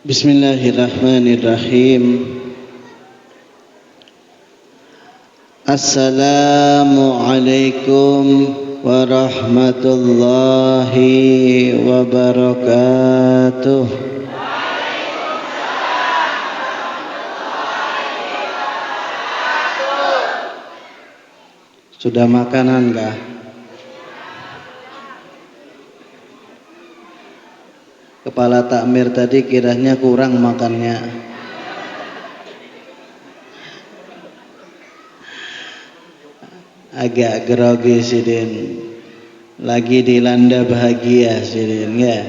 Bismillahirrahmanirrahim. Assalamualaikum warahmatullahi wabarakatuh. Sudah makanan kah? Kepala takmir tadi kiranya kurang makannya. Agak grogi Sidin. Lagi dilanda bahagia Sidin ya.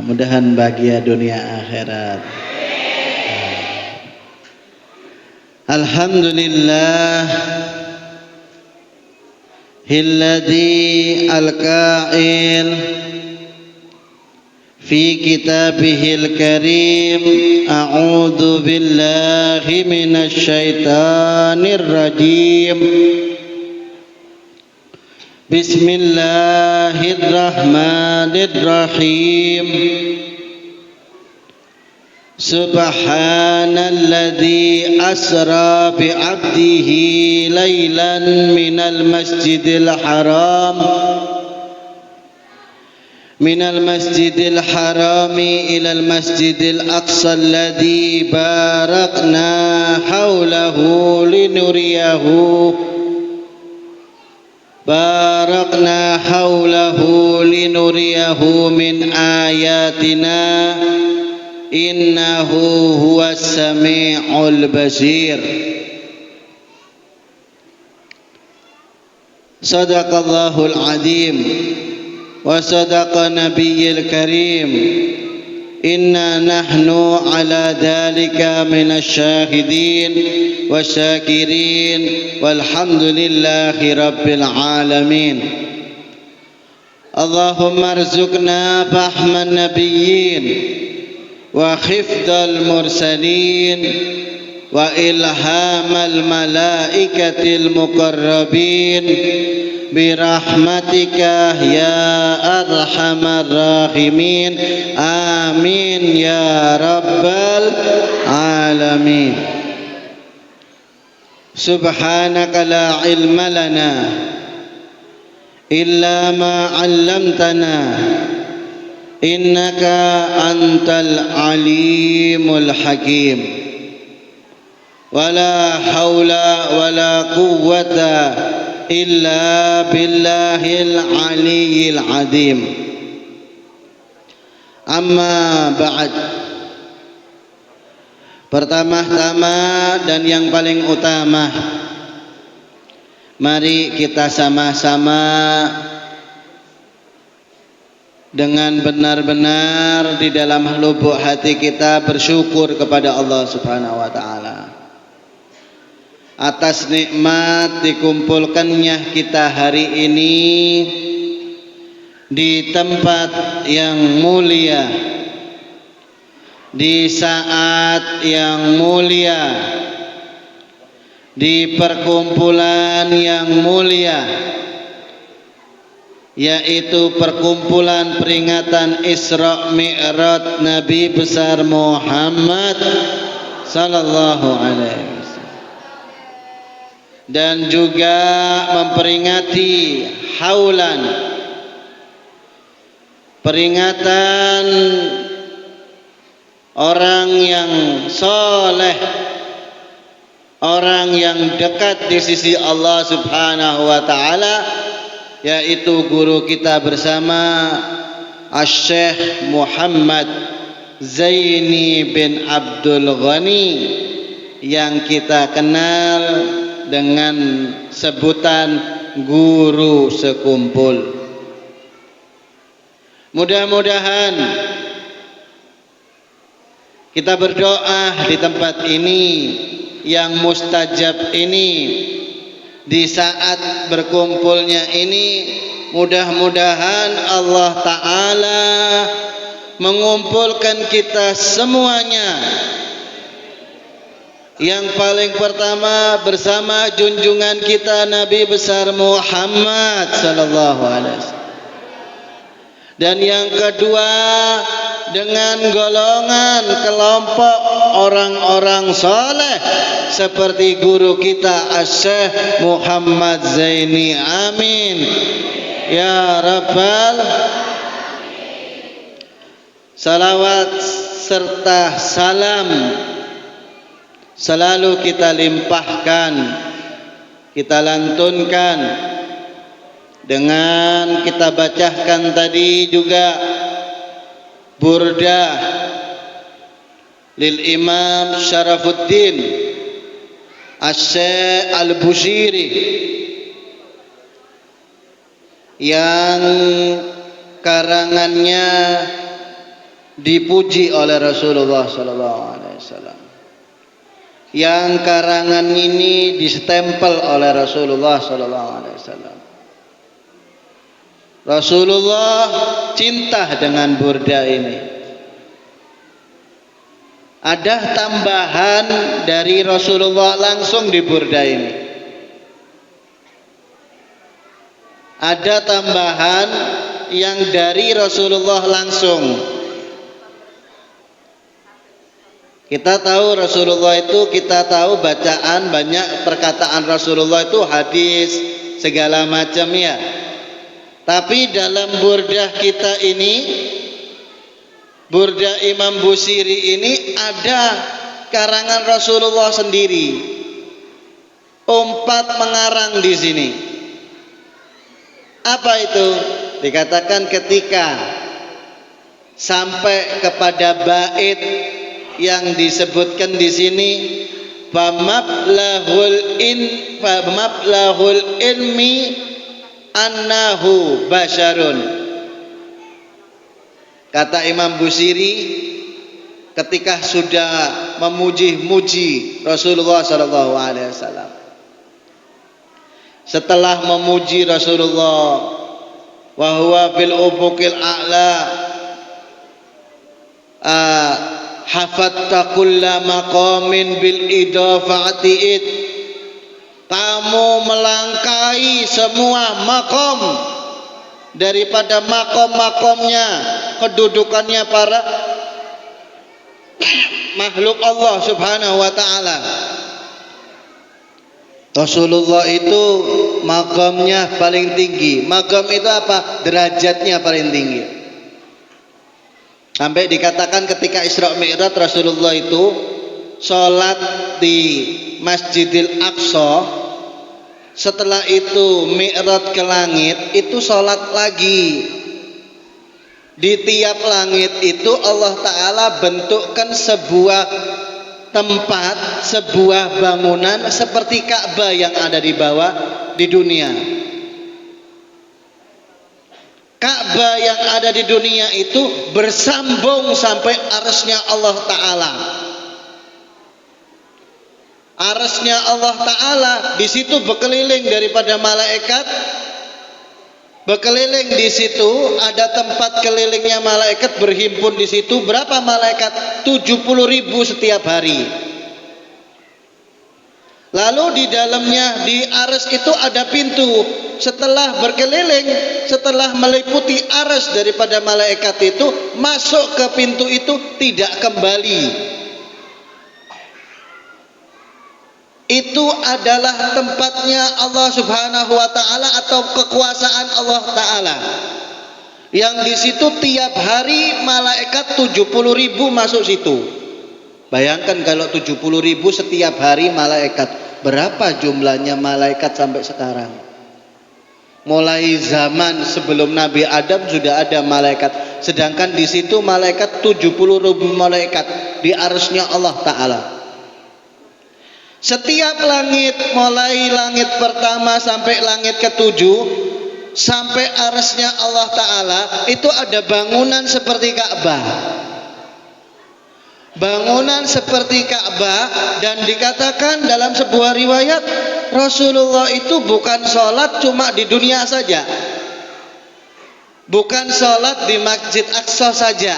Mudahan bahagia dunia akhirat. Alhamdulillah Hilladzi al-qa'il في كتابه الكريم أعوذ بالله من الشيطان الرجيم بسم الله الرحمن الرحيم سبحان الذي أسرى بعبده ليلا من المسجد الحرام إلى المسجد الأقصى الذي باركنا حوله لنريه من آياتنا إنه هو السميع البصير. صدق الله العظيم وصدق نبي الكريم إنا نحن على ذلك من الشاهدين والشاكرين والحمد لله رب العالمين. اللهم ارزقنا فهم النبيين وحفظ المرسلين وإلهام الملائكة المقربين برحمتك يا أرحم الراحمين آمين يا رب العالمين. سبحانك لا علم لنا إلا ما علمتنا إنك أنت العليم الحكيم. ولا حول ولا قوة إلا بالله العلي العظيم. Amma ba'd. Pertama-tama dan yang paling utama, mari kita sama-sama dengan benar-benar di dalam lubuk hati kita bersyukur kepada Allah Subhanahu wa taala atas nikmat dikumpulkannya kita hari ini di tempat yang mulia, di saat yang mulia, di perkumpulan yang mulia, yaitu perkumpulan peringatan Isra Mi'raj Nabi besar Muhammad sallallahu alaihi wasallam, dan juga memperingati haulan, peringatan orang yang soleh, orang yang dekat di sisi Allah Subhanahu wa ta'ala, yaitu guru kita bersama Asy-Syaikh Muhammad Zaini bin Abdul Ghani yang kita kenal dengan sebutan guru sekumpul. Mudah-mudahan kita berdoa di tempat ini yang mustajab ini, di saat berkumpulnya ini, mudah-mudahan Allah Ta'ala mengumpulkan kita semuanya. Yang paling pertama bersama junjungan kita Nabi besar Muhammad sallallahu alaihi wasallam. Dan yang kedua dengan golongan kelompok orang-orang soleh seperti guru kita Syekh Muhammad Zaini. Amin ya rabbal. Salawat serta salam selalu kita limpahkan, kita lantunkan dengan kita bacakan tadi juga burdah lil Imam Syarafuddin Asy-Syaikh Al-Busiri yang karangannya dipuji oleh Rasulullah sallallahu alaihi wasallam, yang karangan ini distempel oleh Rasulullah sallallahu alaihi wasallam. Rasulullah cinta dengan burda ini. Ada tambahan dari Rasulullah langsung di burda ini. Ada tambahan yang dari Rasulullah langsung. Kita tahu Rasulullah itu, kita tahu bacaan banyak perkataan Rasulullah itu hadis segala macam ya. Tapi dalam burdah kita ini, burdah Imam Busiri ini ada karangan Rasulullah sendiri. 4 mengarang di sini. Apa itu? Dikatakan ketika sampai kepada bait yang disebutkan di sini, famablahul ilmi annahu basyarun. Kata Imam Busiri ketika sudah memuji-muji Rasulullah sallallahu alaihi wasallam, setelah memuji Rasulullah wa huwa fil ufuqil a'la, hafatta kulla maqamin bil idafati it, kamu melangkai semua makom daripada makom-makomnya, kedudukannya para makhluk Allah subhanahu wa ta'ala. Rasulullah itu makomnya paling tinggi. Makom itu apa? Derajatnya paling tinggi. Sampai dikatakan ketika Isra Mi'raj Rasulullah itu sholat di Masjidil Aqsa, setelah itu Mi'raj ke langit, itu sholat lagi. Di tiap langit itu Allah Ta'ala bentukkan sebuah tempat, sebuah bangunan seperti Ka'bah yang ada di bawah di dunia. Ka'bah yang ada di dunia itu bersambung sampai arsy-Nya Allah Ta'ala. Arsy-Nya Allah Ta'ala di situ berkeliling daripada malaikat. Berkeliling di situ, ada tempat kelilingnya malaikat berhimpun di situ. Berapa malaikat? 70.000 setiap hari. Lalu di dalamnya, di arsy itu ada pintu. Setelah berkeliling, setelah meliputi arsy daripada malaikat itu, masuk ke pintu itu tidak kembali. Itu adalah tempatnya Allah Subhanahu wa Ta'ala atau kekuasaan Allah Ta'ala, yang di situ tiap hari malaikat 70.000 masuk situ. Bayangkan kalau 70.000 setiap hari malaikat, berapa jumlahnya malaikat sampai sekarang? Mulai zaman sebelum Nabi Adam sudah ada malaikat, sedangkan di situ malaikat 70.000 malaikat di arsy-Nya Allah Ta'ala. Setiap langit, mulai langit pertama sampai langit ketujuh, sampai arsy-Nya Allah Ta'ala, itu ada bangunan seperti Ka'bah. Bangunan seperti Ka'bah, dan dikatakan dalam sebuah riwayat, Rasulullah itu bukan sholat cuma di dunia saja, bukan sholat di Masjid Aqsa saja.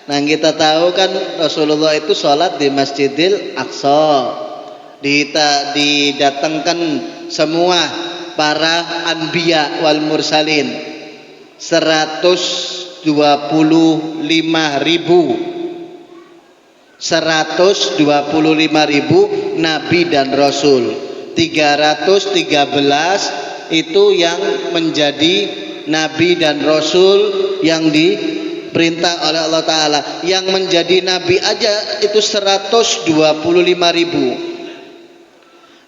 Nah, kita tahu kan Rasulullah itu sholat di Masjidil Aqsa. Didatangkan semua para anbiya wal mursalin, 100 125.000 nabi dan rasul. 313 itu yang menjadi nabi dan rasul yang diperintah oleh Allah Ta'ala. Yang menjadi nabi aja itu 125.000.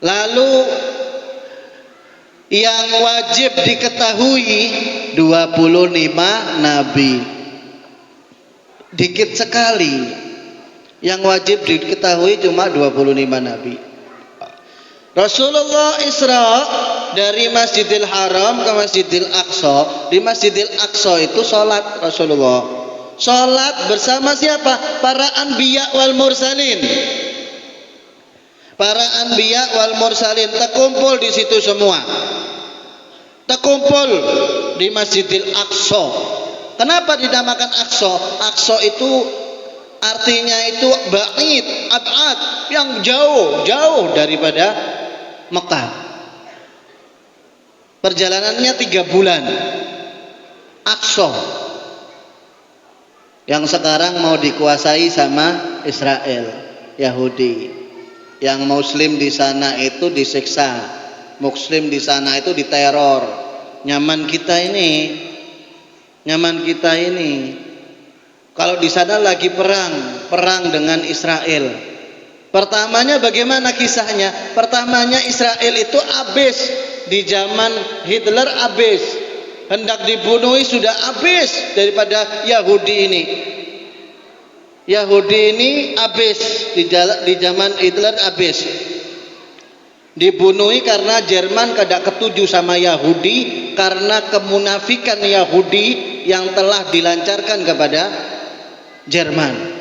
Lalu yang wajib diketahui 25 nabi. Dikit sekali. Yang wajib diketahui cuma 25 nabi. Rasulullah Isra dari Masjidil Haram ke Masjidil Aqsa. Di Masjidil Aqsa itu sholat Rasulullah. Sholat bersama siapa? Para anbiya wal mursalin. Para anbiya wal mursalin terkumpul di situ semua. Terkumpul di Masjidil Aqsa. Kenapa dinamakan Aqsa? Aqsa itu artinya itu ba'id, ab'ad, yang jauh daripada Mekah. Perjalanannya 3 bulan. Aqsa yang sekarang mau dikuasai sama Israel, Yahudi. Yang Muslim di sana itu disiksa, Muslim di sana itu diteror. Nyaman kita ini. Kalau di sana lagi perang dengan Israel. Pertamanya bagaimana kisahnya? Pertamanya Israel itu habis di zaman Hitler, habis. Hendak dibunuh, sudah habis daripada Yahudi ini. Yahudi ini habis di zaman Hitler, habis. Dibunuhi karena Jerman kada ketuju sama Yahudi karena kemunafikan Yahudi yang telah dilancarkan kepada Jerman.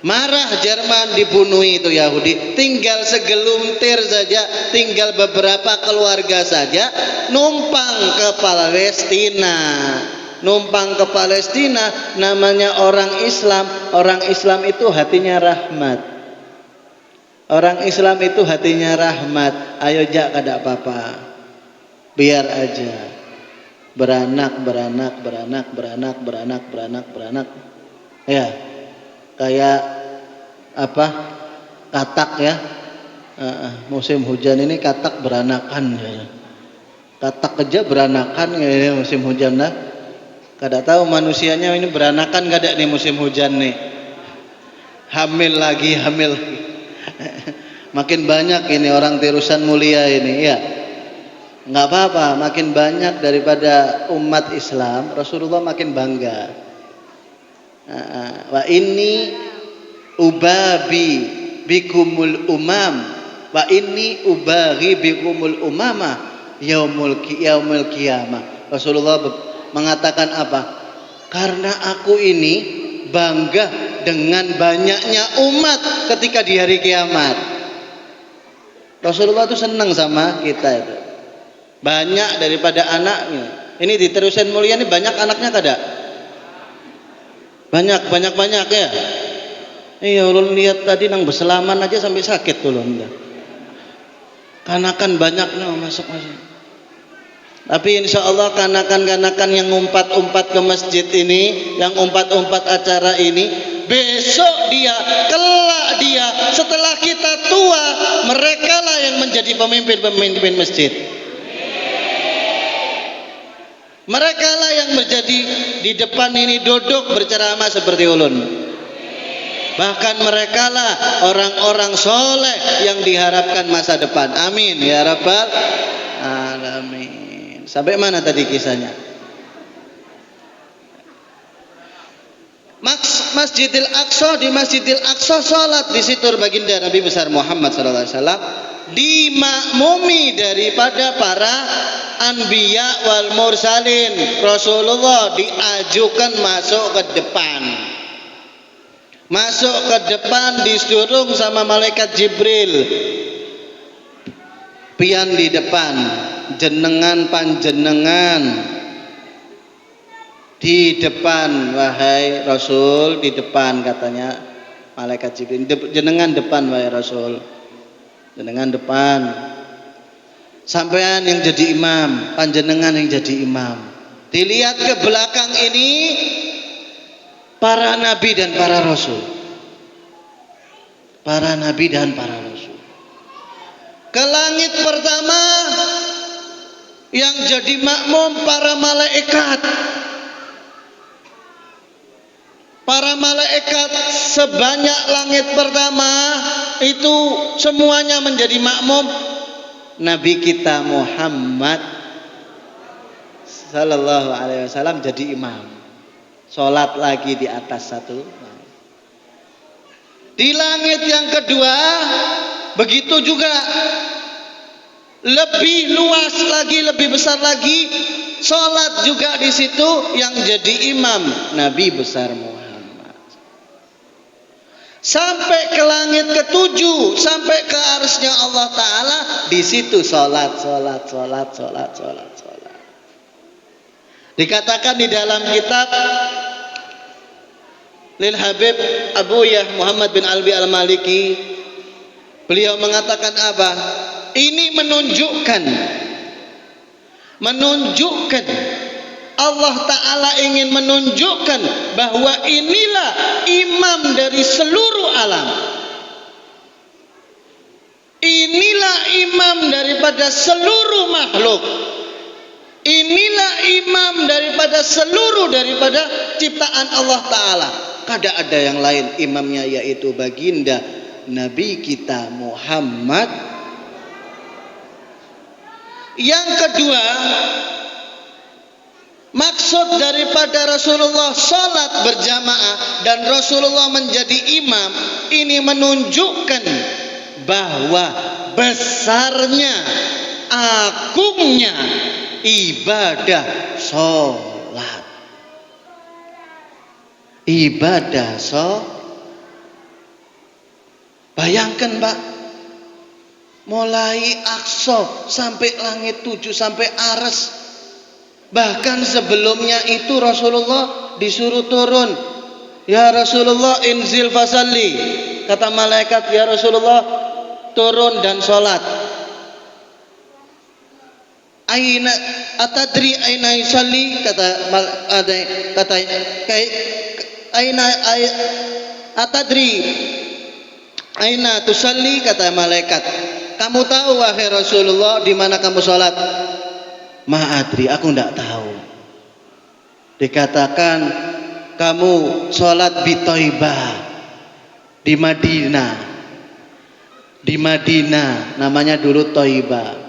Marah Jerman, dibunuhi itu Yahudi. Tinggal segeluntir saja, tinggal beberapa keluarga saja numpang ke Palestina. Numpang ke Palestina, namanya orang Islam. Orang Islam itu hatinya rahmat. Orang Islam itu hatinya rahmat. Ayo jak kada apa-apa. Biar aja. Beranak. Ya. Kayak apa, katak ya, musim hujan ini katak beranakan ya. Katak aja beranakan ya musim hujan dah. Kada tahu manusianya ini beranakan kada nih musim hujan nih. Hamil lagi. Makin banyak ini orang Tirusan Mulia ini ya. Nggak apa-apa, makin banyak daripada umat Islam, Rasulullah makin bangga. Wa inni ubabi bikumul umam wa inni ubaghi bikumul umama yaumul qiyamah. Rasulullah mengatakan apa? Karena aku ini bangga dengan banyaknya umat ketika di hari kiamat. Rasulullah itu senang sama kita itu. Banyak daripada anaknya. Ini di Tirusan Mulia ini banyak anaknya kada? Banyak ya. Iya, ulun lihat tadi nang berselaman aja sampai sakit ulun. Kanakan banyaknya masuk. Tapi insya Allah kanakan yang umpat-umpat ke masjid ini, yang umpat-umpat acara ini, besok dia, kelak dia, setelah kita tua, mereka lah yang menjadi pemimpin masjid. Mereka lah yang menjadi di depan ini duduk berceramah seperti ulun. Bahkan mereka lah orang-orang soleh yang diharapkan masa depan. Amin ya rabbal alamin. Sampai mana tadi kisahnya? Masjidil Aqsa, di Masjidil Aqsa salat di situ baginda Nabi besar Muhammad sallallahu alaihi wasallam dimakmumi daripada para anbiya wal mursalin. Rasulullah diajukan masuk ke depan, disuruh sama malaikat Jibril, pian di depan, jenengan panjenengan di depan, wahai Rasul, di depan, katanya malaikat Jibril, jenengan depan wahai Rasul, jenengan depan. Sampean yang jadi imam, panjenengan yang jadi imam. Dilihat ke belakang ini para nabi dan para rasul. Para nabi dan para rasul. Ke langit pertama yang jadi makmum para malaikat. Para malaikat sebanyak langit pertama itu semuanya menjadi makmum. Nabi kita Muhammad sallallahu alaihi wasallam jadi imam. Salat lagi di atas satu. Di langit yang kedua begitu juga, lebih luas lagi, lebih besar lagi, salat juga di situ yang jadi imam Nabi besar Muhammad. Sampai ke langit ketujuh, sampai ke arsy-Nya Allah Ta'ala, di situ salat. Dikatakan di dalam kitab Lil Habib Abu Yah Muhammad bin Alwi Al-Maliki, beliau mengatakan apa? Ini menunjukkan Allah Ta'ala ingin menunjukkan bahwa inilah imam dari seluruh alam. Inilah imam daripada seluruh makhluk. Inilah imam daripada ciptaan Allah Ta'ala. Kada ada yang lain imamnya, yaitu baginda Nabi kita Muhammad. Yang kedua, maksud daripada Rasulullah salat berjamaah dan Rasulullah menjadi imam, ini menunjukkan bahwa besarnya, agungnya ibadah salat. Bayangkan Pak, mulai Aqsa sampai langit 7 sampai Arsy. Bahkan sebelumnya itu Rasulullah disuruh turun. Ya Rasulullah inzil fasalli. Kata malaikat, ya Rasulullah turun dan sholat. Aina atadri aina yusalli, kata aina atadri aina tusalli, kata malaikat. Kamu tahu wahai Rasulullah di mana kamu sholat? Ma'adri, aku tidak tahu. Dikatakan kamu sholat di Thaibah, di Madinah namanya dulu Thaibah.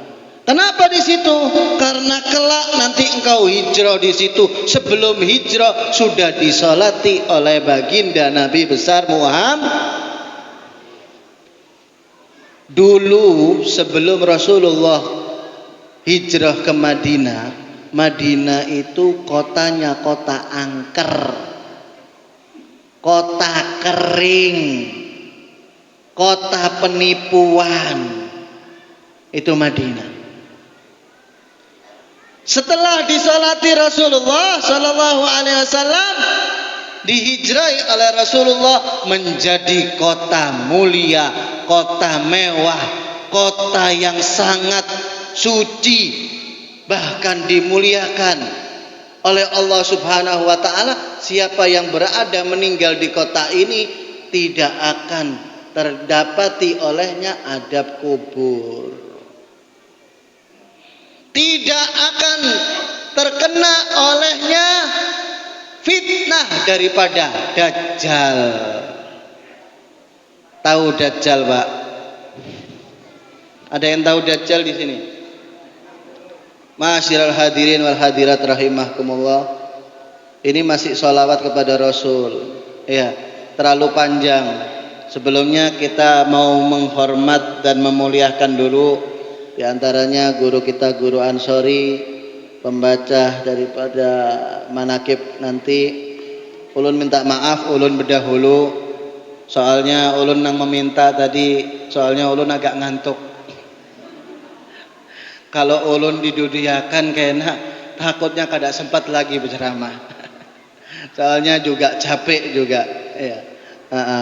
Kenapa di situ? Karena kelak nanti engkau hijrah di situ. Sebelum hijrah sudah disolati oleh baginda Nabi besar Muhammad. Dulu sebelum Rasulullah hijrah ke Madinah, Madinah itu kotanya kota angker, kota kering, kota penipuan. Itu Madinah. Setelah disolati Rasulullah Sallallahu Alaihi Wasallam, dihijrahi oleh Rasulullah menjadi kota mulia, kota mewah, kota yang sangat suci, bahkan dimuliakan oleh Allah Subhanahu wa Ta'ala. Siapa yang berada meninggal di kota ini tidak akan terdapati olehnya adab kubur, tidak akan terkena olehnya fitnah daripada Dajjal. Tahu Dajjal, Pak? Ada yang tahu Dajjal di sini? Ma'asyiral hadirin wal hadirat rahimakumullah. Ini masih sholawat kepada Rasul. Ya, terlalu panjang. Sebelumnya kita mau menghormat dan memuliakan dulu di antaranya guru kita, Guru Ansori, pembaca daripada manakib nanti. Ulun minta maaf, ulun berdahulu. Soalnya ulun yang meminta tadi, soalnya ulun agak ngantuk. Kalau ulun didudiakan kayaknya takutnya kada sempat lagi berceramah. Soalnya juga capek juga. Ya.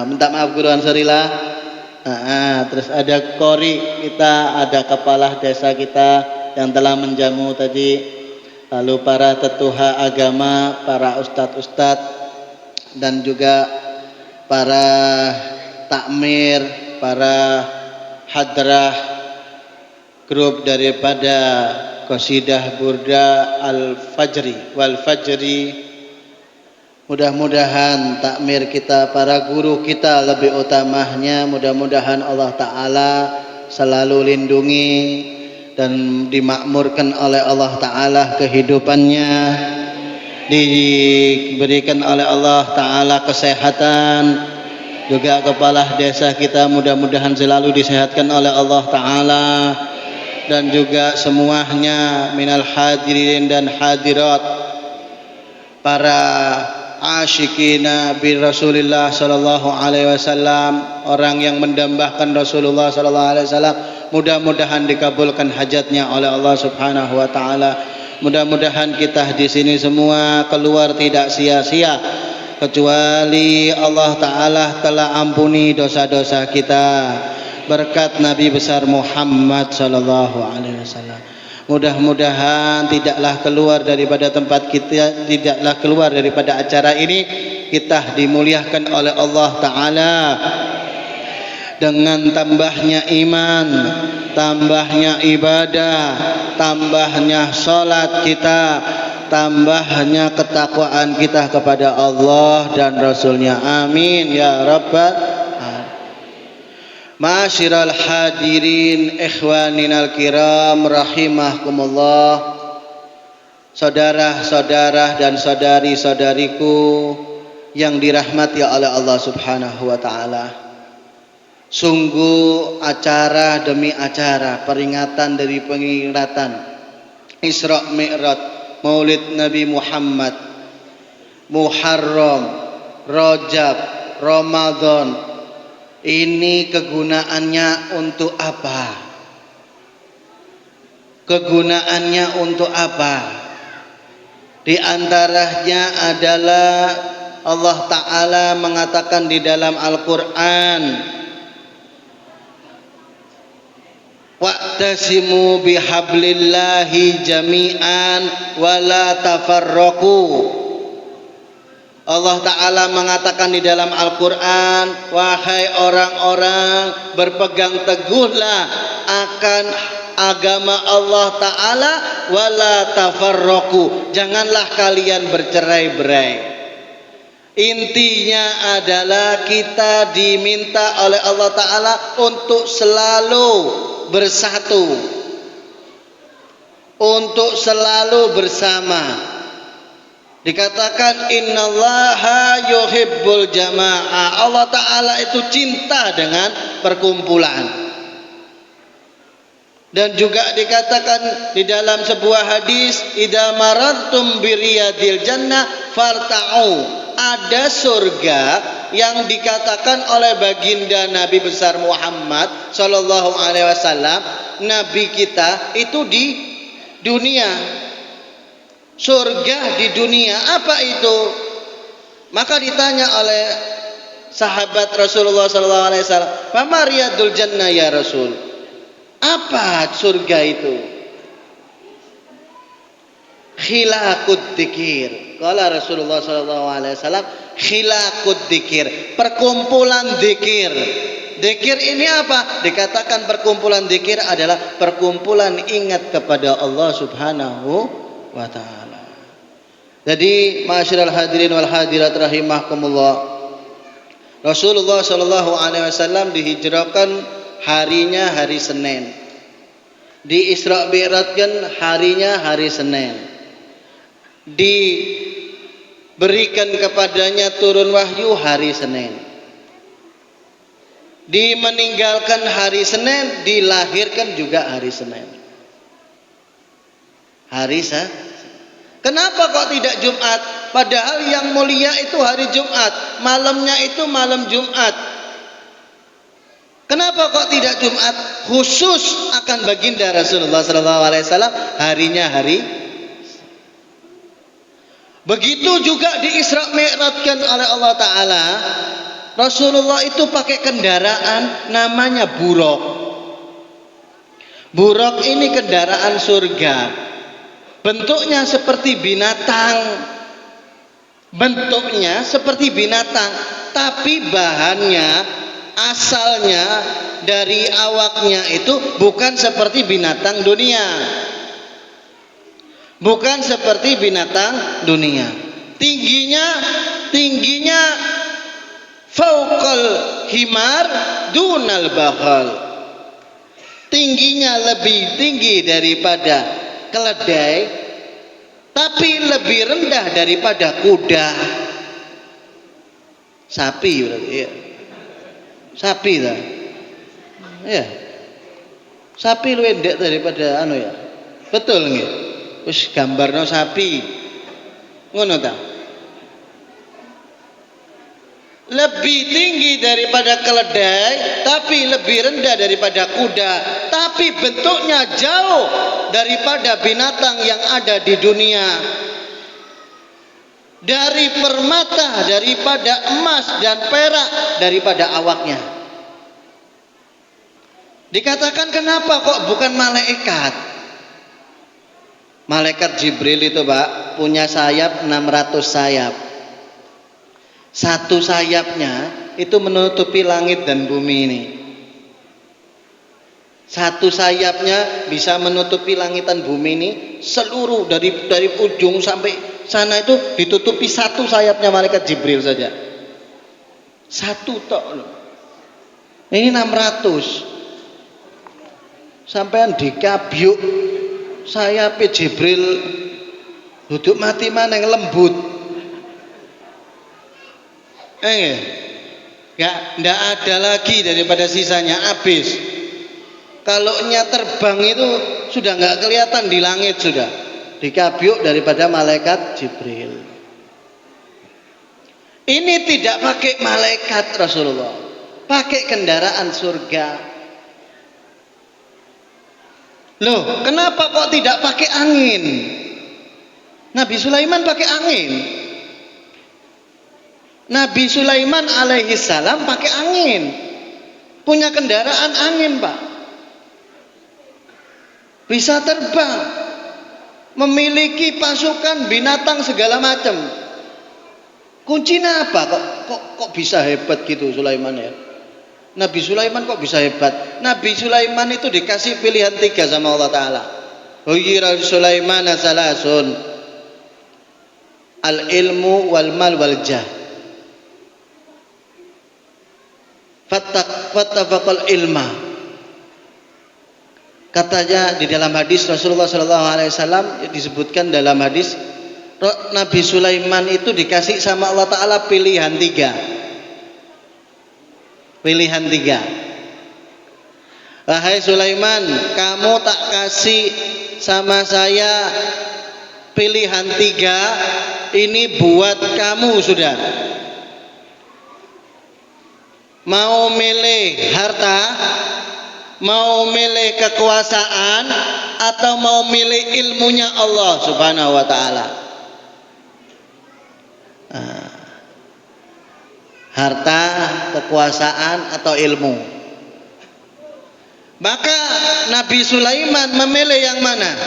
Minta maaf Guru Ansori lah. Terus ada kori kita, ada kepala desa kita yang telah menjamu tadi, lalu para tetuha agama, para ustadz-ustadz, dan juga para takmir, para hadrah grup daripada Qasidah Burda Al-Fajri wal Fajri. Mudah-mudahan takmir kita, para guru kita lebih utamanya, mudah-mudahan Allah Ta'ala selalu lindungi dan dimakmurkan oleh Allah Ta'ala kehidupannya, diberikan oleh Allah Ta'ala kesehatan. Juga kepala desa kita mudah-mudahan selalu disehatkan oleh Allah Ta'ala, dan juga semuanya minal hadirin dan hadirat, para asyikina bi Rasulillah sallallahu alaihi wasallam, orang yang mendambahkan Rasulullah sallallahu alaihi wasallam, mudah-mudahan dikabulkan hajatnya oleh Allah Subhanahu wa taala. Mudah-mudahan kita di sini semua keluar tidak sia-sia, kecuali Allah Ta'ala telah ampuni dosa-dosa kita berkat Nabi besar Muhammad sallallahu alaihi wasallam. Mudah-mudahan tidaklah keluar daripada tempat kita, tidaklah keluar daripada acara ini, kita dimuliakan oleh Allah Ta'ala dengan tambahnya iman, tambahnya ibadah, tambahnya salat kita, tambahnya ketakwaan kita kepada Allah dan Rasulnya. Amin ya rabbal alamin. Ma'asyiral hadirin ikhwaninal kiram rahimakumullah, saudara-saudara dan saudari-saudariku yang dirahmati oleh Allah Subhanahu wa taala. Sungguh acara demi acara, peringatan dari peringatan Isra Mi'raj Maulid Nabi Muhammad, Muharram, Rajab, Ramadan, ini kegunaannya untuk apa? Kegunaannya untuk apa? Di antaranya adalah Allah Ta'ala mengatakan di dalam Al-Quran, wa'tasimu bihablillahi jami'an wa la tafarraqu. Allah Ta'ala mengatakan di dalam Al-Quran, wahai orang-orang, berpegang teguhlah akan agama Allah Ta'ala, wala tafarraqu, janganlah kalian bercerai-berai. Intinya adalah kita diminta oleh Allah Ta'ala untuk selalu bersatu, untuk selalu bersama. Dikatakan innallaha yuhibbul jamaah, Allah Ta'ala itu cinta dengan perkumpulan. Dan juga dikatakan di dalam sebuah hadis, idza maradtum biriyadil jannah farta'u, ada surga yang dikatakan oleh baginda Nabi besar Muhammad sallallahu alaihi wasallam, nabi kita itu di dunia. Surga di dunia, apa itu? Maka ditanya oleh sahabat Rasulullah sallallahu alaihi wasallam, "Fama riyadul jannah ya Rasul?" Apa surga itu? Khilaqud dzikir. Qala Rasulullah sallallahu alaihi wasallam, khilaqud dzikir, perkumpulan dzikir. Dzikir ini apa? Dikatakan perkumpulan dzikir adalah perkumpulan ingat kepada Allah Subhanahu wa taala. Jadi ma'asyiral hadirin wal hadirat rahimakumullah, Rasulullah sallallahu alaihi wasallam dihijrahkan harinya hari Senin, di Isra Mi'rajkan harinya hari Senin, diberikan kepadanya turun wahyu hari Senin, dimeninggalkan hari Senin, dilahirkan juga hari Senin. Hari Kenapa kok tidak Jumat? Padahal yang mulia itu hari Jumat, malamnya itu malam Jumat. Kenapa kok tidak Jumat? Khusus akan baginda Rasulullah SAW harinya hari. Begitu juga di Isra Mi'rajkan oleh Allah Ta'ala, Rasulullah itu pakai kendaraan namanya buraq. Buraq ini kendaraan surga. Bentuknya seperti binatang. bentuknya seperti binatang, tapi bahannya, asalnya dari awaknya itu bukan seperti binatang dunia. Bukan seperti binatang dunia. Tingginya fauqal himar dunal bakhal. Tingginya lebih tinggi daripada keledai, tapi lebih rendah daripada kuda. Sapi berarti ya. Sapi lah. Ya. Sapi lu endek daripada anu ya. Betul nggih? Wis gambarno sapi. Ngono ta? Lebih tinggi daripada keledai, tapi lebih rendah daripada kuda, tapi bentuknya jauh daripada binatang yang ada di dunia. Dari permata, daripada emas dan perak, daripada awaknya. Dikatakan kenapa kok bukan malaikat? Malaikat Jibril itu Pak punya sayap 600 sayap. Satu sayapnya itu menutupi langit dan bumi ini. Satu sayapnya bisa menutupi langit dan bumi ini seluruh dari ujung sampai sana itu ditutupi satu sayapnya malaikat Jibril saja. Satu tok loh. Ini 600. Sampean dikabyuk sayap Jibril duduk mati maneng lembut. Nggak ada lagi daripada sisanya, habis. Kalau terbang itu sudah nggak kelihatan di langit, sudah dikabyuk daripada malaikat Jibril. Ini tidak pakai malaikat Rasulullah, pakai kendaraan surga. Loh, kenapa kok tidak pakai angin? Nabi Sulaiman pakai angin. Nabi Sulaiman alaihi salam pakai angin. Punya kendaraan angin, Pak. Bisa terbang. Memiliki pasukan binatang segala macam. Kuncinya apa? Kok bisa hebat gitu Sulaiman ya? Nabi Sulaiman kok bisa hebat? Nabi Sulaiman itu dikasih pilihan 3 sama Allah Ta'ala. Huyira Sulaiman salasun. Al-ilmu wal mal wal jah. Fattafaqal ilma. Katanya di dalam hadis Rasulullah SAW disebutkan dalam hadis Nabi Sulaiman itu dikasih sama Allah Ta'ala pilihan 3. Pilihan 3. Wahai Sulaiman, kamu tak kasih sama saya pilihan 3, ini buat kamu sudah. Mau milih harta, mau milih kekuasaan, atau mau milih ilmunya Allah Subhanahu wa Ta'ala? Harta, kekuasaan, atau ilmu? Maka Nabi Sulaiman memilih yang mana?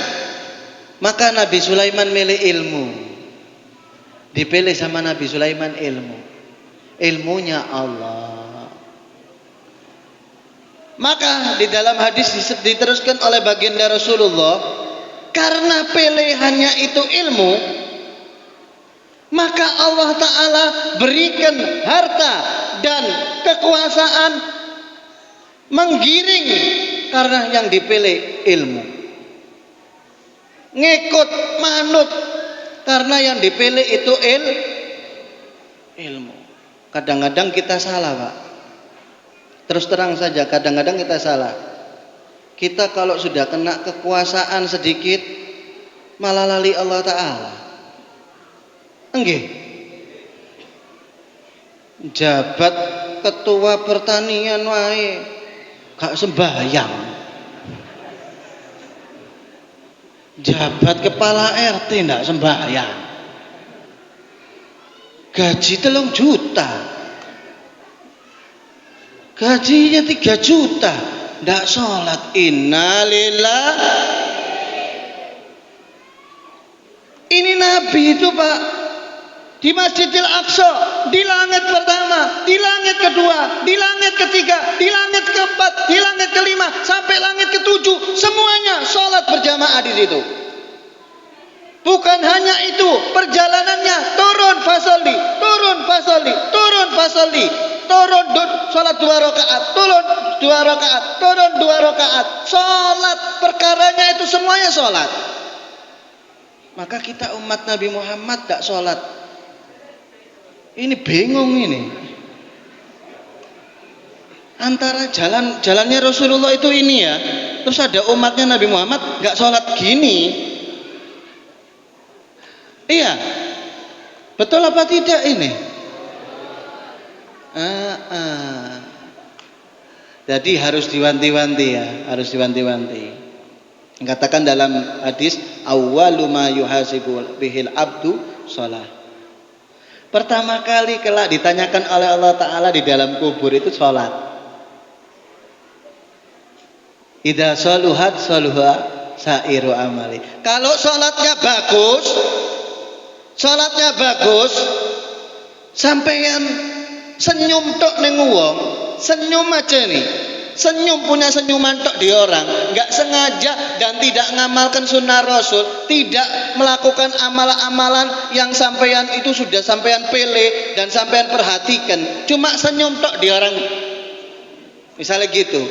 Maka Nabi Sulaiman milih ilmu. Dipilih sama Nabi Sulaiman ilmu. Ilmunya Allah. Maka di dalam hadis diteruskan oleh baginda Rasulullah, karena pilihannya itu ilmu, maka Allah Ta'ala berikan harta dan kekuasaan menggiring karena yang dipilih ilmu. Ngikut manut karena yang dipilih itu ilmu. Kadang-kadang kita salah, Pak. Terus terang saja, kadang-kadang kita salah. Kita kalau sudah kena kekuasaan sedikit, malah lali Allah Ta'ala. Enggih. Jabat ketua pertanian wae gak sembahyang. Jabat kepala RT ndak sembahyang. Gaji 3 juta. Gajinya 3 juta, ndak sholat. Innalillah. Ini Nabi itu, Pak. di Masjidil Aqsa, di langit pertama, di langit kedua, di langit ketiga, di langit keempat, di langit kelima, sampai langit ketujuh, semuanya sholat berjamaah di situ. Bukan hanya itu, perjalanannya turun fasolli, turun fasolli, turun fasolli, turun sholat 2 rakaat, turun 2 rakaat, turun 2 rakaat, sholat, perkaranya itu semuanya sholat. Maka kita umat Nabi Muhammad tak sholat. Ini bingung ini. Antara jalannya Rasulullah itu ini ya, terus ada umatnya Nabi Muhammad nggak sholat gini. Iya, betul apa tidak ini? Jadi harus diwanti-wanti ya, harus diwanti-wanti. Katakan dalam hadis, awwalu ma yuhasibu bihil abdu sholat. Pertama kali kelak ditanyakan oleh Allah Ta'ala di dalam kubur itu sholat. Idza saluhat saluha sairu amali. Kalau sholatnya bagus, sampeyan senyum tok ning wong, senyum aja nih. Senyum, punya senyuman tok di orang, nggak sengaja dan tidak ngamalkan sunnah Rasul, tidak melakukan amalan-amalan yang sampean itu sudah sampean pele dan sampean perhatikan, cuma senyum tok di orang, misalnya gitu.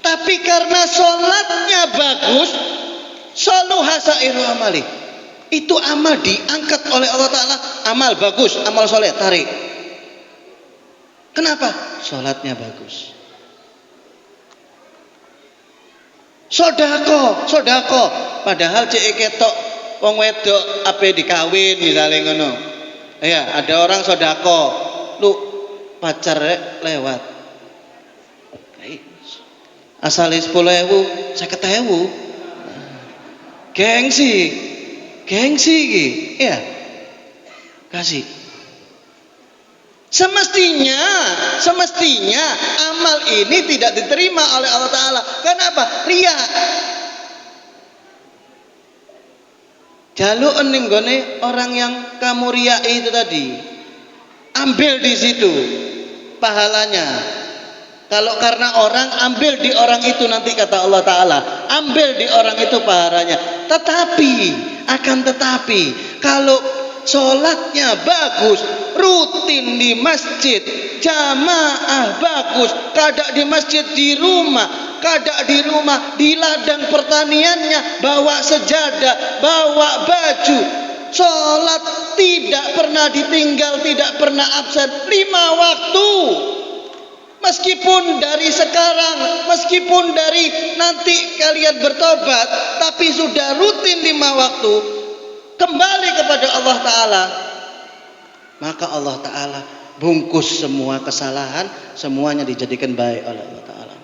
Tapi karena sholatnya bagus, soluha sairu amali, itu amal diangkat oleh Allah Ta'ala. Amal bagus, amal soleh, tarik. Kenapa? Sholatnya bagus. Sodako, padahal cek ketok wong wedok ape dikawin misalnya ngono. Ya, ada orang sodako, lu pacar lewat, asal 10.000, 50.000, gengsi, ya, kasih. Semestinya amal ini tidak diterima oleh Allah Ta'ala. Kenapa? Ria. Jaluk ening gone orang yang kamu riai itu tadi. Ambil di situ pahalanya. Kalau karena orang, ambil di orang itu nanti kata Allah Ta'ala. Ambil di orang itu pahalanya. Tetapi kalau sholatnya bagus, rutin di masjid, jamaah bagus, kada di masjid di rumah, di ladang pertaniannya, bawa sejadah, bawa baju, sholat tidak pernah ditinggal, tidak pernah absen, 5 waktu. Meskipun dari sekarang, meskipun dari nanti kalian bertobat, tapi sudah rutin 5 waktu, kembali kepada Allah Ta'ala, maka Allah Ta'ala bungkus semua kesalahan, semuanya dijadikan baik oleh Allah Ta'ala.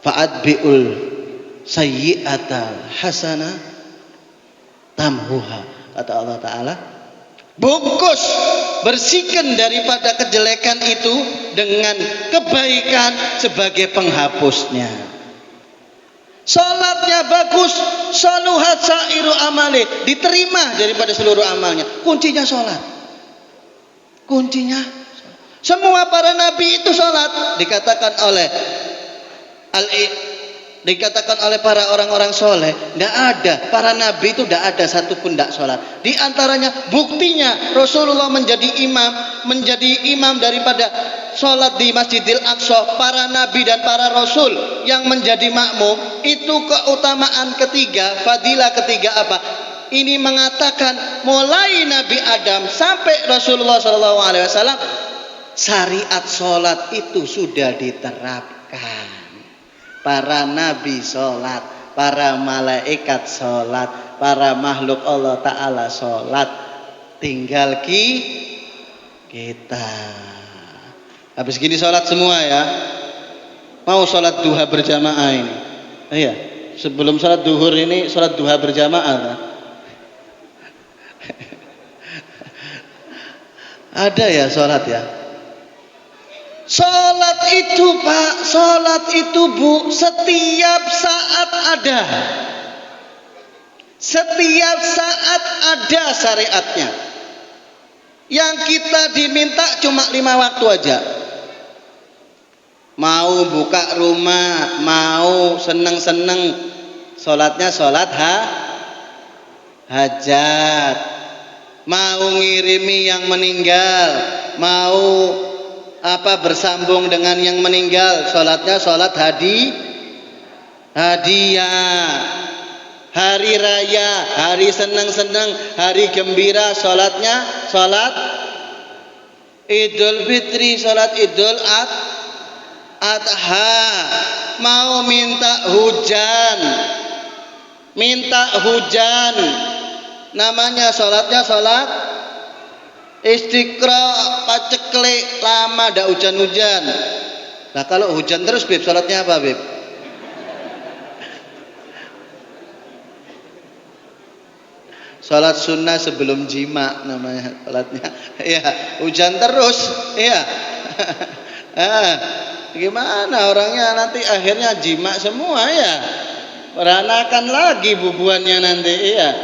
Fa'adbi'ul sayyi'atal hasana tamhuha, kata Allah Ta'ala, bungkus, bersihkan daripada kejelekan itu dengan kebaikan sebagai penghapusnya. Salatnya bagus, saluhat sairu amali, diterima daripada seluruh amalnya. Kuncinya salat. Semua para nabi itu salat, dikatakan oleh para orang-orang soleh, tidak ada, para nabi itu tidak ada satupun tidak sholat. Di antaranya buktinya Rasulullah menjadi imam daripada sholat di Masjidil Aqsa, para nabi dan para rasul yang menjadi makmum. Itu keutamaan ketiga, fadilah ketiga apa? Ini mengatakan mulai Nabi Adam sampai Rasulullah SAW, syariat sholat itu sudah diterapkan. Para nabi sholat, para malaikat sholat, para makhluk Allah Ta'ala sholat, tinggal kita. Habis gini sholat semua ya. Mau sholat duha berjamaah ini? Iya, sebelum sholat duhur ini sholat duha berjamaah kan? Ada ya sholat ya? Sholat itu Pak, sholat itu Bu, setiap saat ada. Setiap saat ada syariatnya. Yang kita diminta cuma 5 waktu aja. Mau buka rumah, mau seneng-seneng, sholatnya sholat hajat. Mau ngirimi yang meninggal, mau bersambung dengan yang meninggal, sholatnya sholat hadiah. Hari raya, hari senang-senang, hari gembira, sholatnya sholat Idul Fitri, sholat Idul Adha. Mau minta hujan, namanya sholatnya sholat istiqra, paceklik, lama dah hujan-hujan. Nah kalau hujan terus Bib, sholatnya apa Bib? Sholat sunnah sebelum jima namanya sholatnya. Ya, hujan terus. Ya. Gimana orangnya nanti akhirnya jima semua ya. Beranakan lagi bubuannya nanti ya.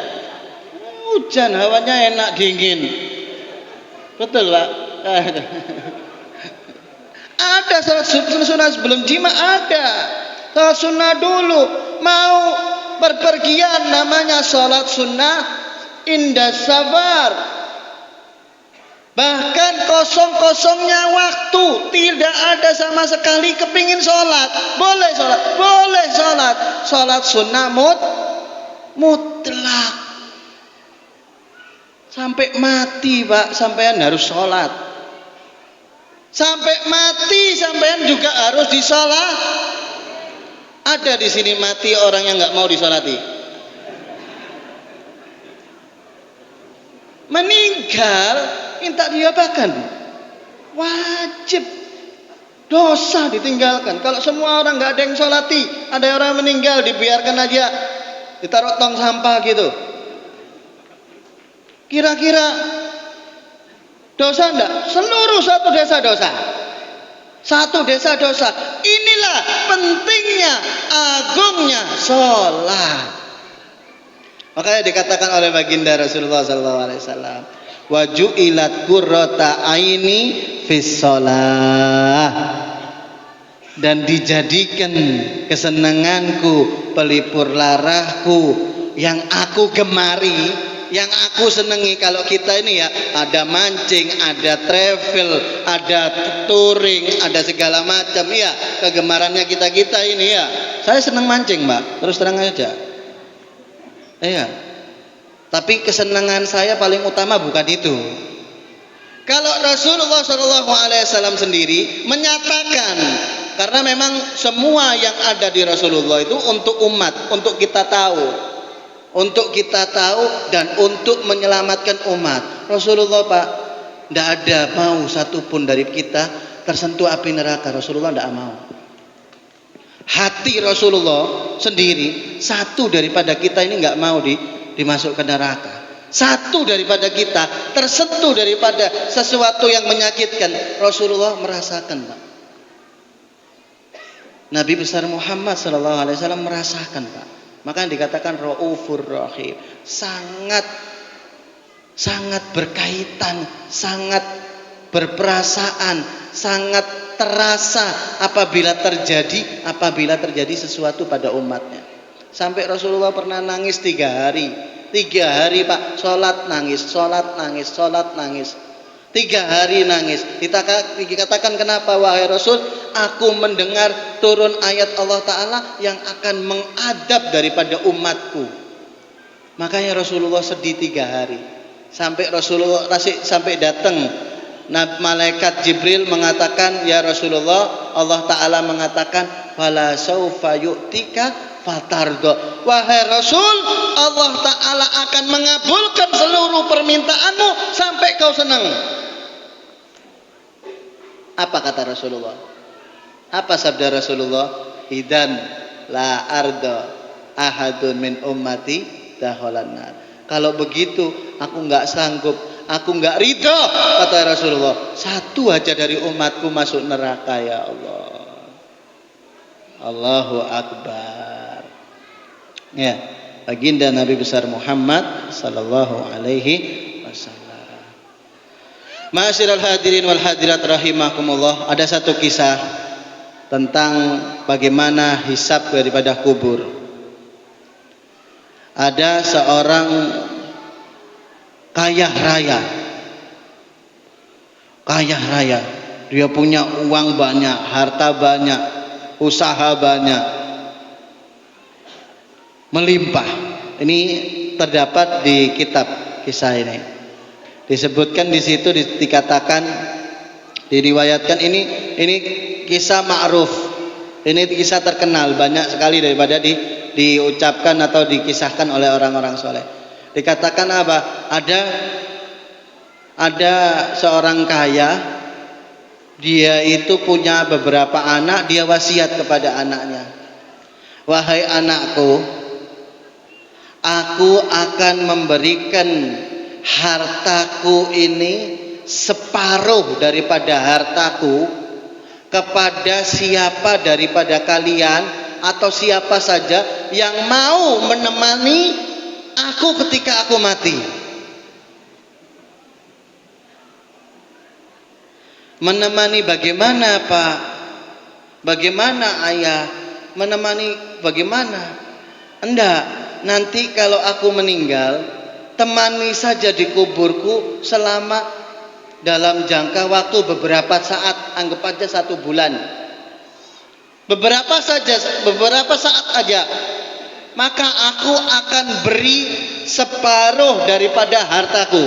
Hujan, hawanya enak dingin. Betul Pak? Ada sholat sunnah sebelum jima, ada. Sholat sunnah dulu. Mau berpergian namanya sholat sunnah indah safar. Bahkan kosong-kosongnya waktu, tidak ada sama sekali kepingin sholat, boleh sholat. Sholat sunnah mutlak. Sampai mati Pak, sampean harus sholat. Sampai mati sampean juga harus disolat. Ada di sini mati orang yang nggak mau disolati? Meninggal minta diapakan? Wajib, dosa ditinggalkan. Kalau semua orang nggak ada yang solati, ada orang meninggal dibiarkan aja, ditaruh tong sampah gitu. Kira-kira dosa enggak? Seluruh satu desa dosa. Satu desa dosa. Inilah pentingnya, agungnya sholat. Makanya dikatakan oleh baginda Rasulullah SAW, wa ju'ilat qurrata aini fis shalah, dan dijadikan kesenanganku, pelipur larahku, yang aku gemari, yang aku senangi. Kalau kita ini ya ada mancing, ada travel, ada touring, ada segala macam ya, kegemarannya kita ini ya. Saya senang mancing Mbak, terus terang aja. Iya. Tapi kesenangan saya paling utama bukan itu. Kalau Rasulullah SAW sendiri menyatakan, karena memang semua yang ada di Rasulullah itu untuk umat, untuk kita tahu dan untuk menyelamatkan umat. Rasulullah Pak, tidak ada mau satupun dari kita tersentuh api neraka. Rasulullah tidak mau. Hati Rasulullah sendiri, satu daripada kita ini nggak mau dimasukkan neraka. Satu daripada kita tersentuh daripada sesuatu yang menyakitkan. Rasulullah merasakan Pak. Nabi besar Muhammad SAW merasakan Pak. Maka dikatakan Raufur Rahim, sangat berkaitan, sangat berperasaan, sangat terasa apabila terjadi sesuatu pada umatnya. Sampai Rasulullah pernah nangis 3 hari Pak, sholat nangis. 3 hari nangis. Dikatakan kenapa wahai Rasul? Aku mendengar turun ayat Allah Ta'ala yang akan mengadab daripada umatku. Makanya Rasulullah sedih 3 hari. Sampai datang malaikat Jibril mengatakan, ya Rasulullah, Allah Ta'ala mengatakan, fala saufa yu'tika fatardo. Wahai Rasul, Allah Ta'ala akan mengabulkan seluruh permintaanmu sampai kau senang. Apa kata Rasulullah? Apa sabda Rasulullah? Idan la ardo ahadun min ummati daholan nar. Kalau begitu aku nggak sanggup, aku nggak ridho, kata Rasulullah, satu aja dari umatku masuk neraka ya Allah. Allahu Akbar. Ya, baginda Nabi besar Muhammad sallallahu alaihi wasallam. Ma'asyiral hadirin wal hadirat rahimakumullah, ada satu kisah tentang bagaimana hisab daripada kubur. Ada seorang kaya raya. Kaya raya. Dia punya uang banyak, harta banyak, usaha banyak. Melimpah. Ini terdapat di kitab kisah ini. Disebutkan di situ, dikatakan, diriwayatkan, ini kisah ma'ruf, ini kisah terkenal, banyak sekali daripada diucapkan atau dikisahkan oleh orang-orang soleh. Dikatakan apa? Ada seorang kaya, dia itu punya beberapa anak, dia wasiat kepada anaknya, wahai anakku, aku akan memberikan hartaku ini, separuh daripada hartaku, kepada siapa daripada kalian atau siapa saja yang mau menemani aku ketika aku mati. Menemani bagaimana, Pak? Bagaimana, Ayah? Menemani bagaimana? Enggak, nanti kalau aku meninggal, temani saja di kuburku selama dalam jangka waktu beberapa saat, anggap aja 1 bulan, beberapa saat aja, maka aku akan beri separuh daripada hartaku.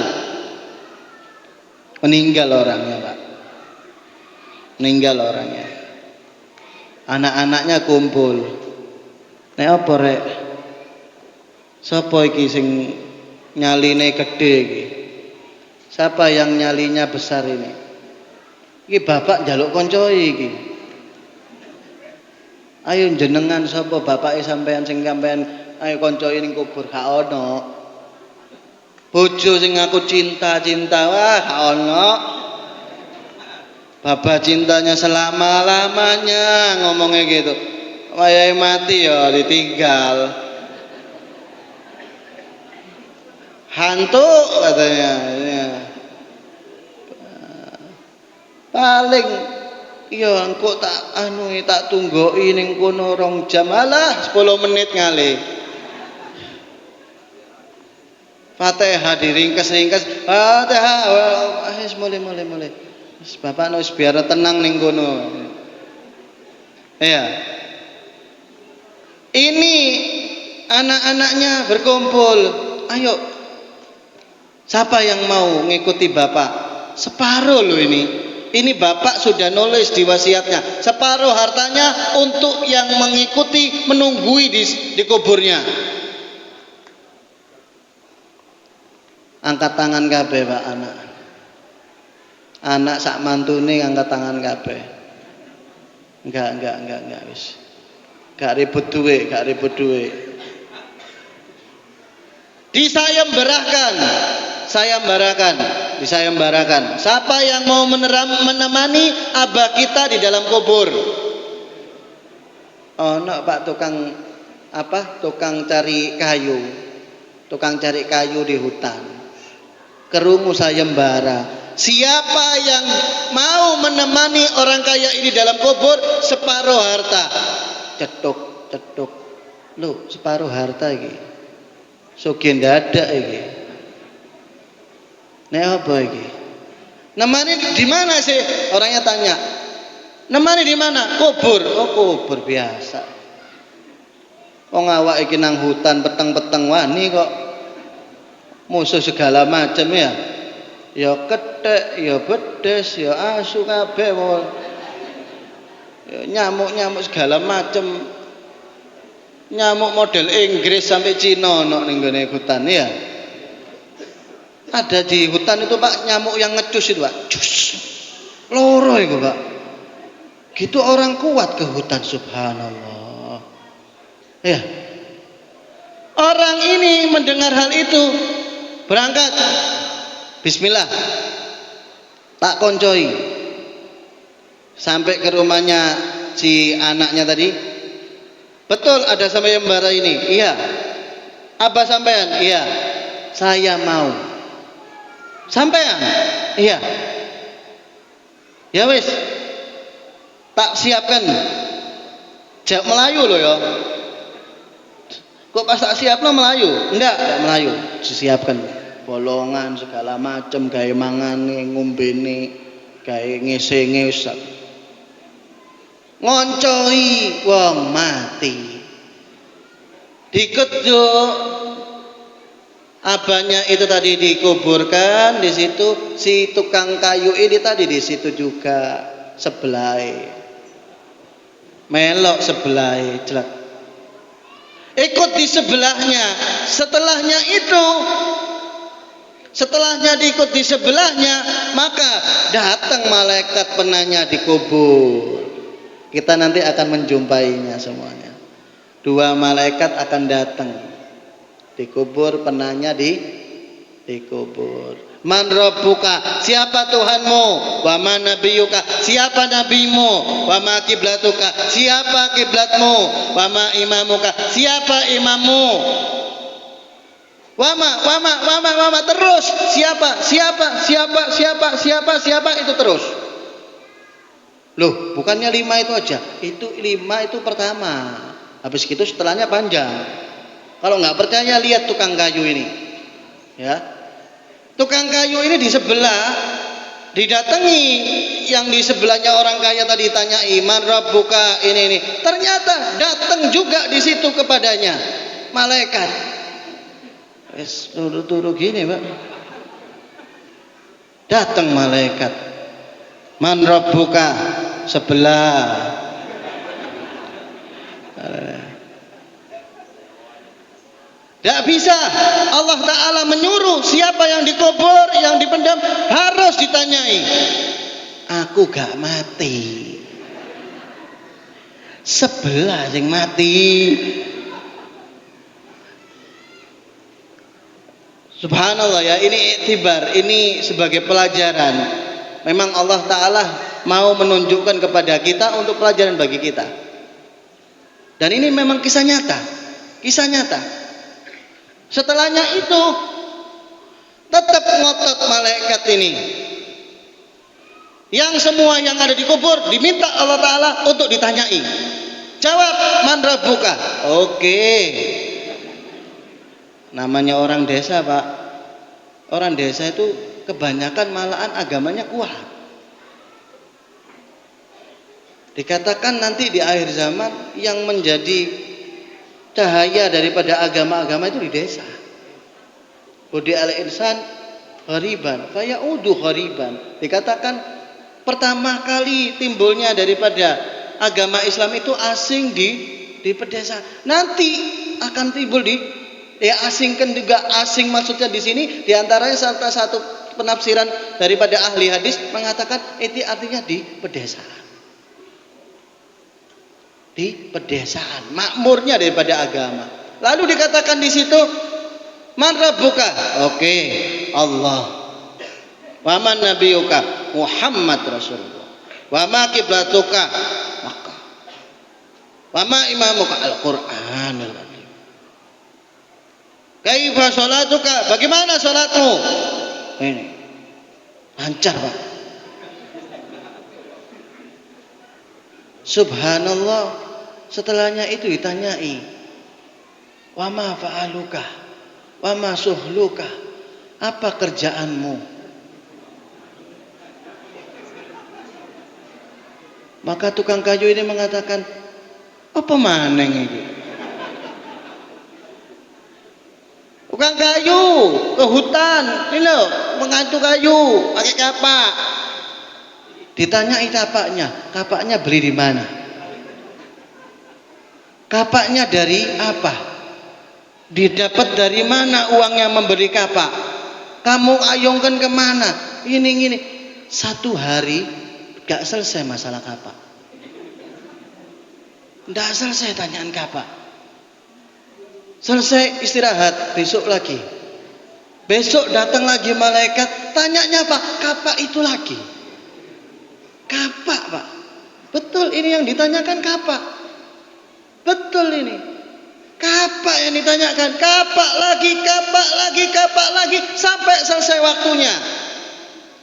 Meninggal orangnya, Pak. Meninggal orangnya. Anak-anaknya kumpul. Nek apa rek? Sapa iki sing nyaline gede iki? Siapa yang nyalinya besar ini? Iki bapak njaluk konco iki. Ayo jenengan sapa bapake sampean sing sampean ayo konco ning kubur, gak ono. Bojo sing aku cinta-cinta, wah gak ono. Bapak cintanya selama-lamanya, ngomongnya gitu. Wayahe mati ya ditinggal. Hantu katanya. Paling iya engko tak tunggoki ning kono 2 jam, alah 10 menit ngalih. Fatihah diringkes-ringkes. Fatihah wis mulai. Bapak wis biar tenang ning kono. Ya. Ini anak-anaknya berkumpul. Ayo. Siapa yang mau ngikuti bapak? Separuh loh ini. Ini bapak sudah nulis di wasiatnya. Separuh hartanya untuk yang mengikuti, menunggui di kuburnya. Angkat tangan kabeh, Pak, anak. Anak sak mantune angkat tangan kabeh. Enggak wis. Gak ribut duit. Disayembarakan. Siapa yang mau menemani abah kita di dalam kubur? Oh, no, Pak, tukang cari kayu. Tukang cari kayu di hutan. Kerungu sayembara. Siapa yang mau menemani orang kaya ini dalam kubur, separuh harta. Cetuk. Loh, separuh harta iki. Sugih ndadak iki. Nek apa iki? Nemani di mana sih? Orangnya tanya. Nemani di mana? Kubur. Oh, kubur biasa. Wong awak iki nang hutan peteng-peteng wani kok musuh segala macam ya. Ya kethek, ya bedes, ya asu kabeh. Ya nyamuk-nyamuk segala macam. Nyamuk model Inggris sampai Cina ono ning gone hutan ya. Ada di hutan itu, Pak, nyamuk yang ngecus itu, Pak. Cus. Loro itu, Pak. Gitu orang kuat ke hutan, subhanallah. Ya. Orang ini mendengar hal itu berangkat. Bismillah. Tak koncoi. Sampai ke rumahnya si anaknya tadi. Betul ada sayembara ini? Iya. Apa sampean? Iya. Saya mau. Sampean? Iya. Ya wis, tak siapkan. Jak Melayu loh ya. Kok pas tak siapno Melayu? Enggak Melayu. Disiapkan bolongan segala macam, gawe mangane, ngombene, gawe ngesenge wis. Ngoncoi wong mati. Dikeduk abahnya itu tadi dikuburkan di situ, si tukang kayu ini tadi di situ juga sebelah. Melok sebelah jelek. Ikut di sebelahnya. Setelahnya diikut di sebelahnya, maka datang malaikat penanya dikubur. Kita nanti akan menjumpainya semuanya. Dua malaikat akan datang dikubur, penanya dikubur. Man rabbuka, siapa Tuhanmu? Wa man nabiyuka, siapa nabimu? Wa ma kiblatuka, siapa kiblatmu? Wa ma imamuka, siapa imammu? Wama terus, siapa itu terus. Loh, bukannya 5 itu aja. Itu 5 itu pertama. Habis gitu setelahnya panjang. Kalau nggak percaya lihat tukang kayu ini. Ya. Tukang kayu ini di sebelah didatangi, yang di sebelahnya orang kaya tadi tanya iman rabbuka ini. Ternyata datang juga di situ kepadanya malaikat. Wes turu-turu gini, Pak. Datang malaikat. Man rabbuka sebelah. Tidak bisa. Allah Ta'ala menyuruh siapa yang dikubur, yang dipendam harus ditanyai. Aku gak mati. Sebelah yang mati. Subhanallah ya, ini iktibar, ini sebagai pelajaran. Memang Allah Ta'ala mau menunjukkan kepada kita untuk pelajaran bagi kita. Dan ini memang kisah nyata. Kisah nyata. Setelahnya itu tetap ngotot malaikat ini. Yang semua yang ada di kubur diminta Allah Ta'ala untuk ditanyai. Jawab, man rabbuka. Oke. Namanya orang desa, Pak. Orang desa itu kebanyakan malahan agamanya kuat. Dikatakan nanti di akhir zaman yang menjadi cahaya daripada agama-agama itu di desa. Budi al-insan ghariban, fayaudu ghariban. Dikatakan pertama kali timbulnya daripada agama Islam itu asing di pedesaan. Nanti akan timbul asingkan juga, asing maksudnya di sini diantaranya salah satu penafsiran daripada ahli hadis mengatakan itu artinya di pedesaan. Di pedesaan, makmurnya daripada agama. Lalu dikatakan di situ, man rabbuka? Oke, Allah. Wa man nabiyuka? Muhammad Rasulullah. Wa ma kiblatuka? Makkah. Wa ma imamuka? Al-Qur'anul Karim. Kaifa sholatuka? Bagaimana sholatmu? Ini lancar, Pak. Subhanallah. Setelahnya itu ditanyai, wa ma fa'aluka, wa ma suhluka, apa kerjaanmu? Maka tukang kayu ini mengatakan, apa maneng ini? Tukang kayu ke hutan, ini loh, mengantuk kayu, pakai kapak. Ditanyai kapaknya beli di mana? Kapaknya dari apa? Didapat dari mana uangnya memberi kapak? Kamu ayungkan kemana? Ini. 1 hari gak selesai masalah kapak. Gak selesai tanyaan kapak. Selesai istirahat, besok lagi. Besok datang lagi malaikat, tanyanya apa? Kapak itu lagi. Kapak, Pak. Betul, ini yang ditanyakan kapak. Betul ini. Kapak yang ditanyakan, kapak lagi sampai selesai waktunya.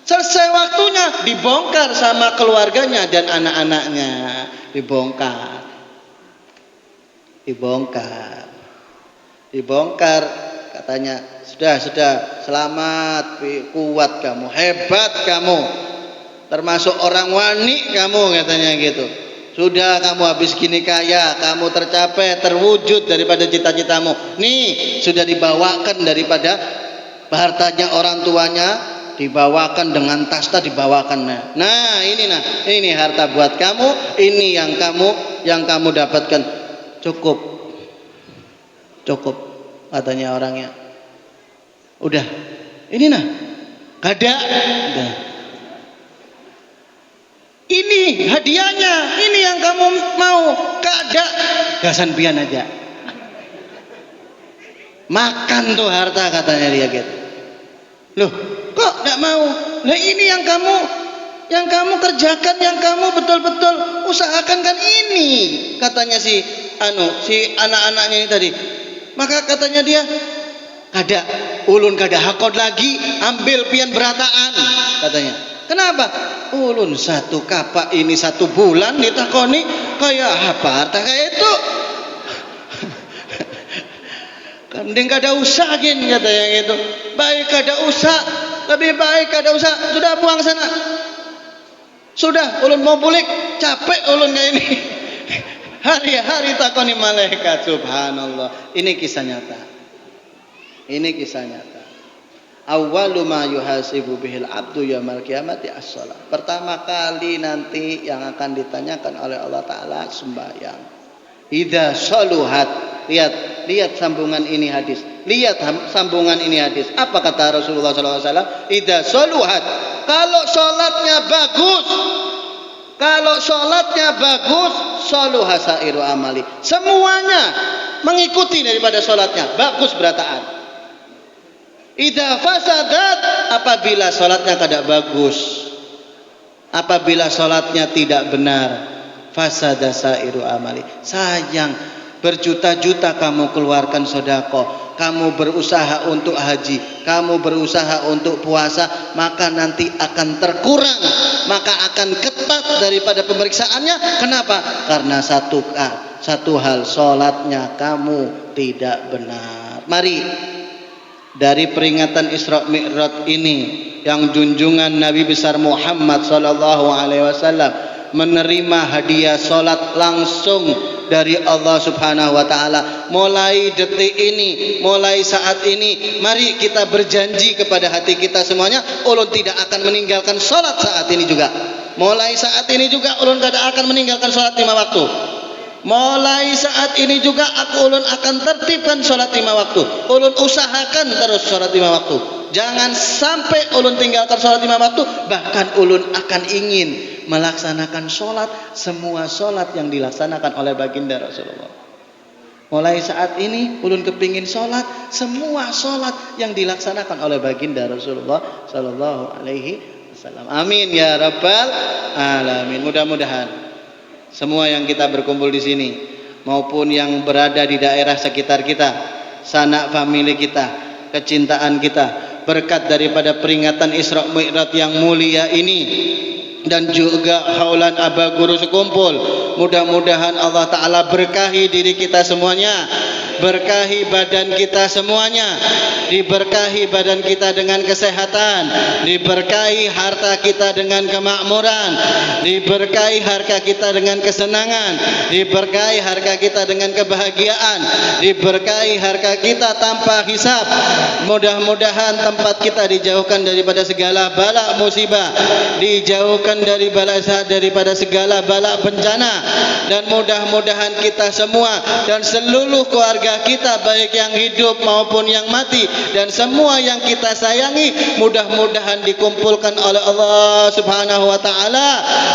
Selesai waktunya dibongkar sama keluarganya dan anak-anaknya, dibongkar, katanya sudah, selamat, kuat kamu, hebat kamu, termasuk orang wani kamu, katanya gitu. Sudah kamu habis gini kaya, kamu tercapai, terwujud daripada cita-citamu. Nih sudah dibawakan daripada hartanya orang tuanya, dibawakan dengan tasta, dibawakan. Nah ini harta buat kamu, ini yang kamu dapatkan. Cukup katanya orangnya. Udah, ini kada. Udah. Ini hadiahnya, ini yang kamu mau, kada. Gasan pian aja. Makan tuh harta, katanya dia gitu. Loh, kok enggak mau? Nah ini yang kamu kerjakan, yang kamu betul-betul usahakan kan ini, katanya si anak-anaknya ini tadi. Maka katanya dia, kada ulun kada hakod lagi ambil pian berataan, katanya. Kenapa? Ulun satu kapak ini 1 bulan ditakoni kayak apa harta kayak itu. Mending kada usah gin, katanya gitu. Baik kada usah, lebih baik kada usah. Sudah buang sana. Sudah ulun mau bulik, capek ulun kayak ini. Hari-hari takoni malaikat, subhanallah. Ini kisah nyata. Awwalu ma yuhasibu bihil abdu yaumil qiyamati as-shalah. Pertama kali nanti yang akan ditanyakan oleh Allah Ta'ala sembahyang. Idza saluhat. Lihat sambungan ini hadis. Apa kata Rasulullah SAW? Idza saluhat. Kalau sholatnya bagus, saluha sairu amali. Semuanya mengikuti daripada sholatnya, bagus berataan. Idza fasadat, apabila sholatnya tidak bagus, apabila sholatnya tidak benar, fasada sairu amali. Sayang, berjuta-juta kamu keluarkan sedekah, kamu berusaha untuk haji, kamu berusaha untuk puasa, maka nanti akan terkurang, maka akan ketat daripada pemeriksaannya. Kenapa? Karena satu hal, sholatnya kamu tidak benar. Mari, dari peringatan Isra Mi'raj ini, yang junjungan Nabi besar Muhammad sallallahu alaihi wasallam menerima hadiah salat langsung dari Allah Subhanahu wa taala. Mulai detik ini, mulai saat ini, mari kita berjanji kepada hati kita semuanya, ulun tidak akan meninggalkan salat saat ini juga. Mulai saat ini juga ulun tidak akan meninggalkan salat 5 waktu. Mulai saat ini juga ulun akan tertibkan sholat 5 waktu. Ulun usahakan terus sholat 5 waktu. Jangan sampai ulun tinggalkan sholat 5 waktu. Bahkan ulun akan ingin melaksanakan sholat, semua sholat yang dilaksanakan oleh baginda Rasulullah. Mulai saat ini ulun kepingin sholat, semua sholat yang dilaksanakan oleh baginda Rasulullah Sallallahu Alaihi Wasallam. Amin ya Rabbal Alamin. Mudah-mudahan semua yang kita berkumpul di sini maupun yang berada di daerah sekitar kita, sanak famili kita, kecintaan kita, berkat daripada peringatan Isra Mi'raj yang mulia ini dan juga haulan aba guru sekumpul, mudah-mudahan Allah Ta'ala berkahi diri kita semuanya, berkahi badan kita semuanya, diberkahi badan kita dengan kesehatan, diberkahi harta kita dengan kemakmuran, diberkahi harta kita dengan kesenangan, diberkahi harta kita dengan kebahagiaan, diberkahi harta kita tanpa hisab. Mudah-mudahan tempat kita dijauhkan daripada segala bala musibah, dijauhkan daripada segala bala bencana, dan mudah-mudahan kita semua dan seluruh keluarga kita, baik yang hidup maupun yang mati, dan semua yang kita sayangi, mudah-mudahan dikumpulkan oleh Allah Subhanahu wa taala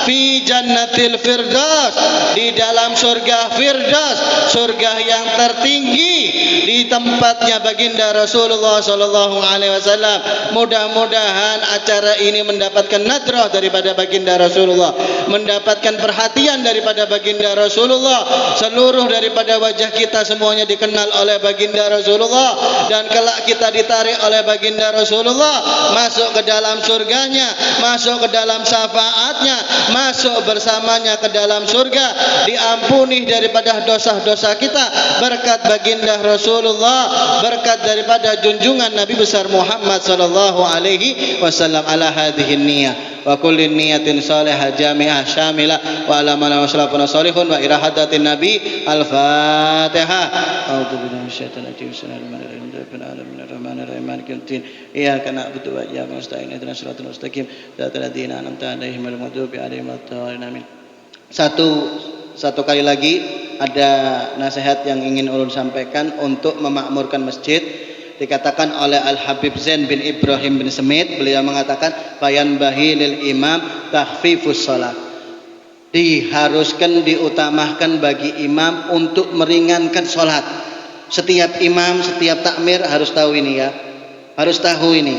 fi jannatil firdaus, di dalam surga firdaus, surga yang tertinggi, di tempatnya baginda Rasulullah sallallahu alaihi wasallam. Mudah-mudahan acara ini mendapatkan nadrah daripada baginda Rasulullah, mendapatkan perhatian daripada baginda Rasulullah, seluruh daripada wajah kita semuanya dikenal oleh baginda Rasulullah, dan kelak kita ditarik oleh baginda Rasulullah masuk ke dalam surganya, masuk ke dalam syafaatnya, masuk bersamanya ke dalam surga, diampuni daripada dosa-dosa kita berkat baginda Rasulullah, berkat daripada junjungan Nabi besar Muhammad sallallahu alaihi wasallam. Ala hadhihi niyyah wa kulli niyatin salihah jami'ah syamilah wa ala man wasallafuna salihun wa irahadatin nabi. Al-Fatihah. A'udzu billahi minasyaitonir rajim. Bismillahirrahmanirrahim. Rabbil alamin arrahmanir rahim maliki yaumiddin. Iyyaka na'budu wa iyyaka nasta'in. Ihdinas siratal mustaqim. Shiratal ladzina an'amta 'alaihim ghairil maghdubi 'alaihim waladdallin. Amin. Satu kali lagi ada nasihat yang ingin ulun sampaikan untuk memakmurkan masjid. Dikatakan oleh Al-Habib Zain bin Ibrahim bin Semit, beliau mengatakan bayan bahilil imam takhfifus shalah. Diharuskan, diutamakan bagi imam untuk meringankan sholat. Setiap imam, setiap takmir harus tahu ini ya, harus tahu ini,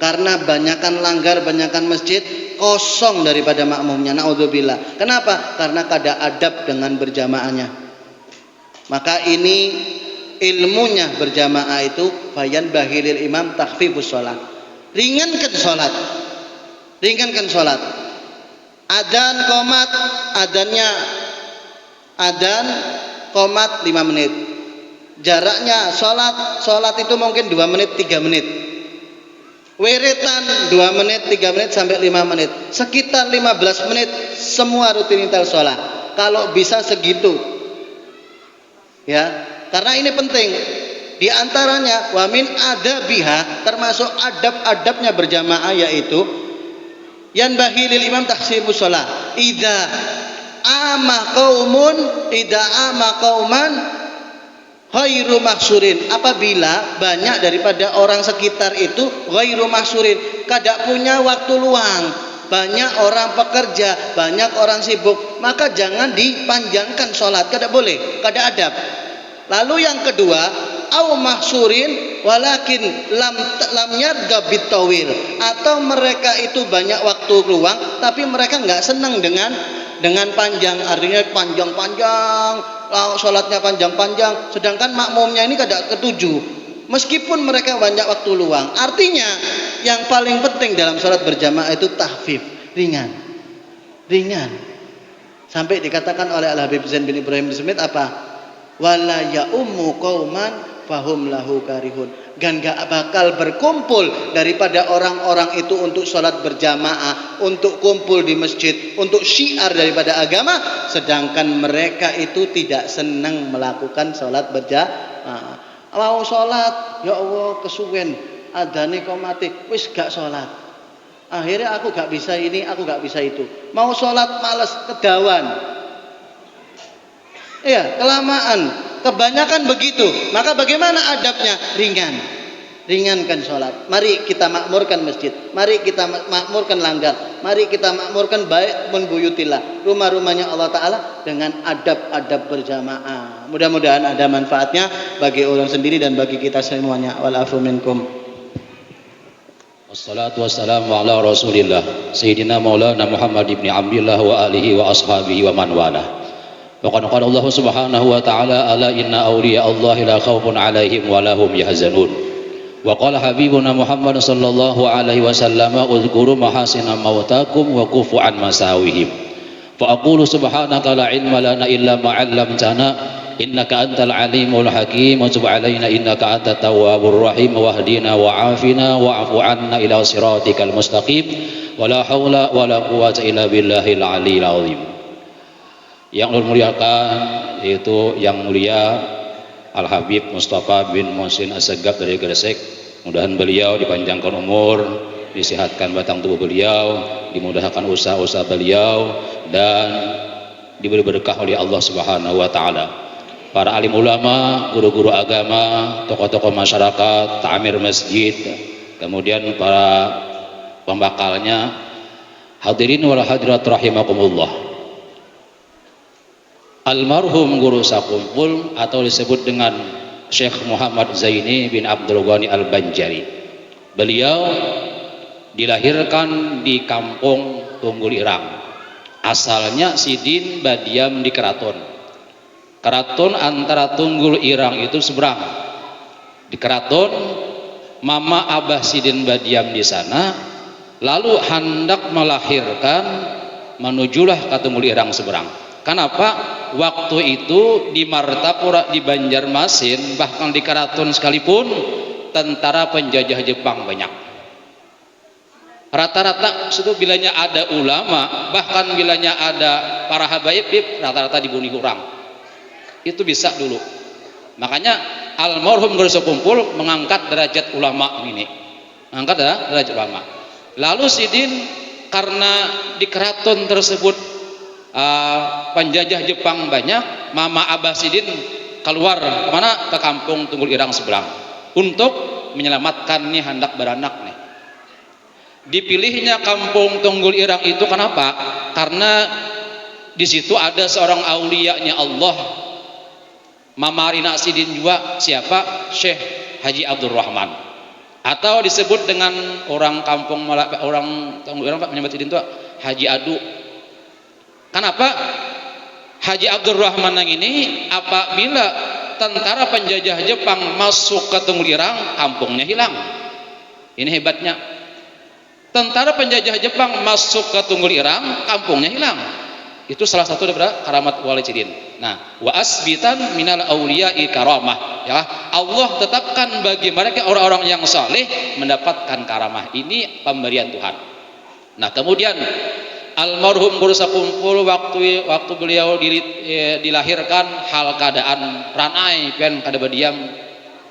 karena banyakan langgar, banyakan masjid kosong daripada makmumnya. Naudzubillah. Kenapa? Karena kada adab dengan berjamaahnya. Maka ini ilmunya berjamaah itu bayan bahilil imam takhfifus shalah. Ringankan sholat, ringankan sholat. Adzan qomat, adzan qomat 5 menit. Jaraknya sholat itu mungkin 2 menit 3 menit. Wiritan 2 menit 3 menit sampai 5 menit. Sekitar 15 menit semua rutinitas sholat. Kalau bisa segitu. Ya, karena ini penting. Di antaranya wa min adabiha, termasuk adab-adabnya berjamaah yaitu yan bahilil imam takhfifus shalah. Idza ama qauman ghairu mahsurin. Apabila banyak daripada orang sekitar itu ghairu mahsurin, kada punya waktu luang, banyak orang pekerja, banyak orang sibuk, maka jangan dipanjangkan sholat, kada boleh, kada adab. Lalu yang kedua, au mahsurin walakin lam yarda bitawil, atau mereka itu banyak waktu luang tapi mereka enggak senang dengan panjang, artinya panjang-panjang, sholatnya panjang-panjang, sedangkan makmumnya ini kada ketuju meskipun mereka banyak waktu luang. Artinya yang paling penting dalam sholat berjamaah itu tahfif, ringan. Sampai dikatakan oleh Al-Habib Zain bin Ibrahim bin Semit apa? Wala ya'ummu qauman fahum lahu karihun. Dan gak bakal berkumpul daripada orang-orang itu untuk sholat berjamaah, untuk kumpul di masjid, untuk syiar daripada agama, sedangkan mereka itu tidak senang melakukan sholat berjamaah. Mau sholat, ya Allah kesuwen, adane kok mati, wis gak sholat. Akhirnya aku gak bisa ini, aku gak bisa itu. Mau sholat males, kedawan. Iya, kelamaan, kebanyakan begitu. Maka bagaimana adabnya? Ringankan sholat. Mari kita makmurkan masjid, mari kita makmurkan langgar, mari kita makmurkan baik pun buyutillah, rumah-rumahnya Allah Ta'ala dengan adab-adab berjamaah. Mudah-mudahan ada manfaatnya bagi orang sendiri dan bagi kita semuanya. Walafu minkum. Wassalatu wassalamu ala rasulillah Sayyidina Maulana Muhammad ibn Abdillah wa alihi wa ashabihi wa man wala. Waqad qala Allah subhanahu wa ta'ala ala inna awliya Allah la khawfun alaihim wa lahum yahzanun. Wa qala habibuna Muhammad sallallahu alaihi wasallam uzkuru mahasina mautakum wa kufu an masawihim. Fa aqulu subhanaka la ilma lana illa ma 'allamtana innaka antal alimul hakim wa tub alaina innaka antat tawwabur rahim wahdina wa afina wa'fu 'anna ila siratikal mustaqim wa la haula wa la quwwata illa billahil aliyil azim. Yang muliakan yaitu yang mulia Al-Habib Mustafa bin Muhsin Assegaf dari Gresik. Mudahan beliau dipanjangkan umur, disehatkan batang tubuh beliau, dimudahkan usaha-usaha beliau, dan diberi berkah oleh Allah Subhanahu wa taala. Para alim ulama, guru-guru agama, tokoh-tokoh masyarakat, ta'mir masjid, kemudian para pembakalnya, hadirin wal hadirat rahimakumullah. Almarhum guru sakumpul atau disebut dengan Syekh Muhammad Zaini bin Abdul Ghani Al-Banjari. Beliau dilahirkan di kampung Tunggul Irang. Asalnya Sidin Badiam di Keraton. Keraton antara Tunggul Irang itu seberang. Di Keraton Mama Abah Sidin Badiam di sana, lalu hendak melahirkan, menujulah ke Tunggul Irang seberang. Kenapa? Waktu itu di Martapura, di Banjarmasin, bahkan di Karaton sekalipun, tentara penjajah Jepang banyak. Rata-rata itu bilanya ada ulama, bahkan bilanya ada para habaib, rata-rata dibunuh orang. Itu bisa dulu. Makanya almarhum Guru Sekumpul mengangkat derajat ulama ini. Mengangkat derajat ulama. Lalu Sidin karena di keraton tersebut penjajah Jepang banyak, Mama Abah Sidin keluar kemana? Ke kampung Tunggul Irang seberang untuk menyelamatkan nih hendak beranak nih. Dipilihnya kampung Tunggul Irang itu kenapa? Karena di situ ada seorang aulianya Allah, Mama Rina Sidin juga, siapa? Syekh Haji Abdul Rahman, atau disebut dengan orang kampung orang Tunggul Irang Pak menyebut Sidin itu Haji Adu. Kenapa? Haji Abdul Rahman yang ini apabila tentara penjajah Jepang masuk ke Tunggul Irang, kampungnya hilang. Ini hebatnya. Tentara penjajah Jepang masuk ke Tunggul Irang, kampungnya hilang. Itu salah satu dari karamat Walid Sidin. Nah, wa asbitan minal auliya'i karamah, ya. Allah tetapkan bagi mereka orang-orang yang saleh mendapatkan karamah. Ini pemberian Tuhan. Nah, kemudian almarhum Guru Sekumpul waktu beliau dilahirkan, hal keadaan ranai pian kada berdiam.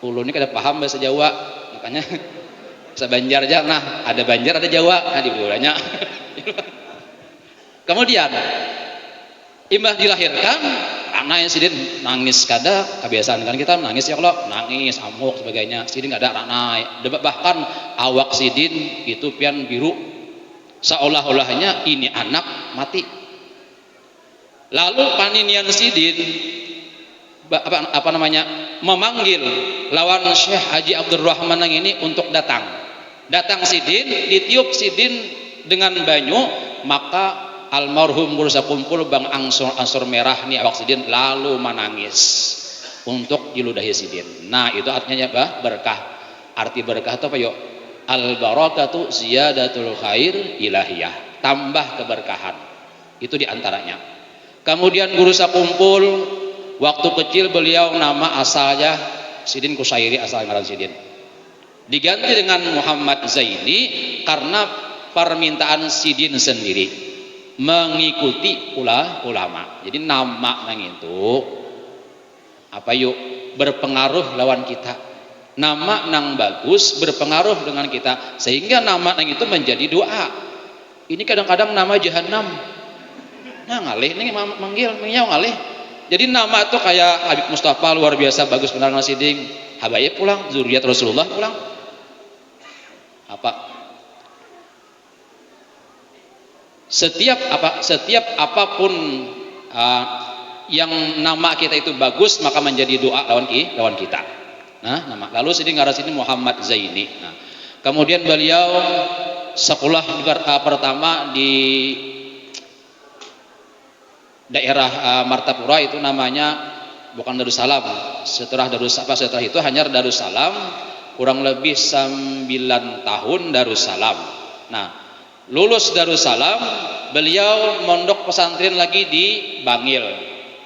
Ulun ini kada paham bahasa Jawa, makanya bahasa Banjar aja. Nah, ada Banjar ada Jawa, nah dibulanya. Kemudian imbah dilahirkan, anak Sidin nangis kada, kebiasaan kan kita nangis ya, kalau nangis amuk sebagainya. Sidin kada ranai, bahkan awak Sidin itu pian biru, seolah-olahnya ini anak mati. Lalu paninian Sidin apa namanya memanggil lawan Syekh Haji Abdul Rahman yang ini untuk datang Sidin, ditiup Sidin dengan banyu, maka almarhum Guru Sekumpul Bang Ansor Merah nih awak Sidin lalu menangis untuk diludahi Sidin. Nah, itu artinya apa? Berkah. Arti berkah itu apa yuk? Al barakatu ziyadatul khair ilahiyah, tambah keberkahan. Itu diantaranya. Kemudian Guru Sekumpul waktu kecil beliau nama asalnya Sidin Kusairi, asal ngaran Sidin. Diganti dengan Muhammad Zaini karena permintaan Sidin sendiri mengikuti ulama. Jadi nama nang itu apa yuk berpengaruh lawan kita. Nama nang bagus berpengaruh dengan kita, sehingga nama nang itu menjadi doa. Ini kadang-kadang nama jahanam. Nah, ngalih nih manggil menyau ngalih. Jadi nama itu kayak Habib Mustafa luar biasa bagus benar Sidin. Habaib pulang, zuriat Rasulullah pulang. Setiap apapun yang nama kita itu bagus, maka menjadi doa lawan kita. Nah, nama lalu Sidin ngaras ini Muhammad Zaini. Nah, kemudian beliau sekolah pertama di daerah Martapura, itu namanya bukan Darussalam. Setelah itu hanya Darussalam, kurang lebih 9 tahun Darussalam. Nah, lulus Darussalam, beliau mondok pesantren lagi di Bangil.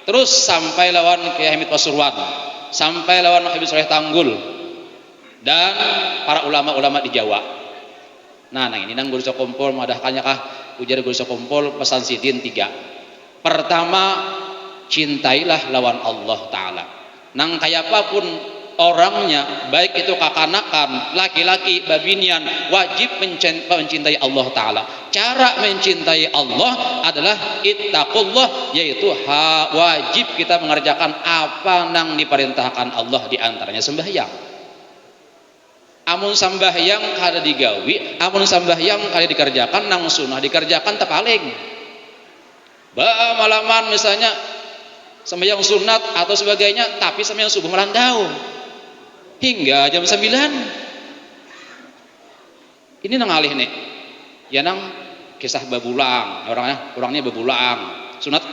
Terus sampai lawan Kiai Hamid Pasuruan, sampai lawan Habib Soleh Tanggul, dan para ulama-ulama di Jawa. Nah, ini nang Guru Sekumpul madahkannya kah? Ujar Guru Sekumpul pesan Sidin 3. Pertama, cintailah lawan Allah Ta'ala. Nang kayapapun orangnya, baik itu kakanakan, laki-laki, babinian, wajib mencintai Allah Ta'ala. Cara mencintai Allah adalah ittaqullah, yaitu wajib kita mengerjakan apa nang diperintahkan Allah, diantaranya sembahyang. Amun sembahyang kada digawi, amun sembahyang kada dikerjakan, nang sunnah dikerjakan tepaling. Malaman misalnya sembahyang sunat atau sebagainya, tapi sembahyang subuh melandau hingga jam 9. Ini nang alih nih ya, nang kisah bebulang, orangnya bebulang. Sunat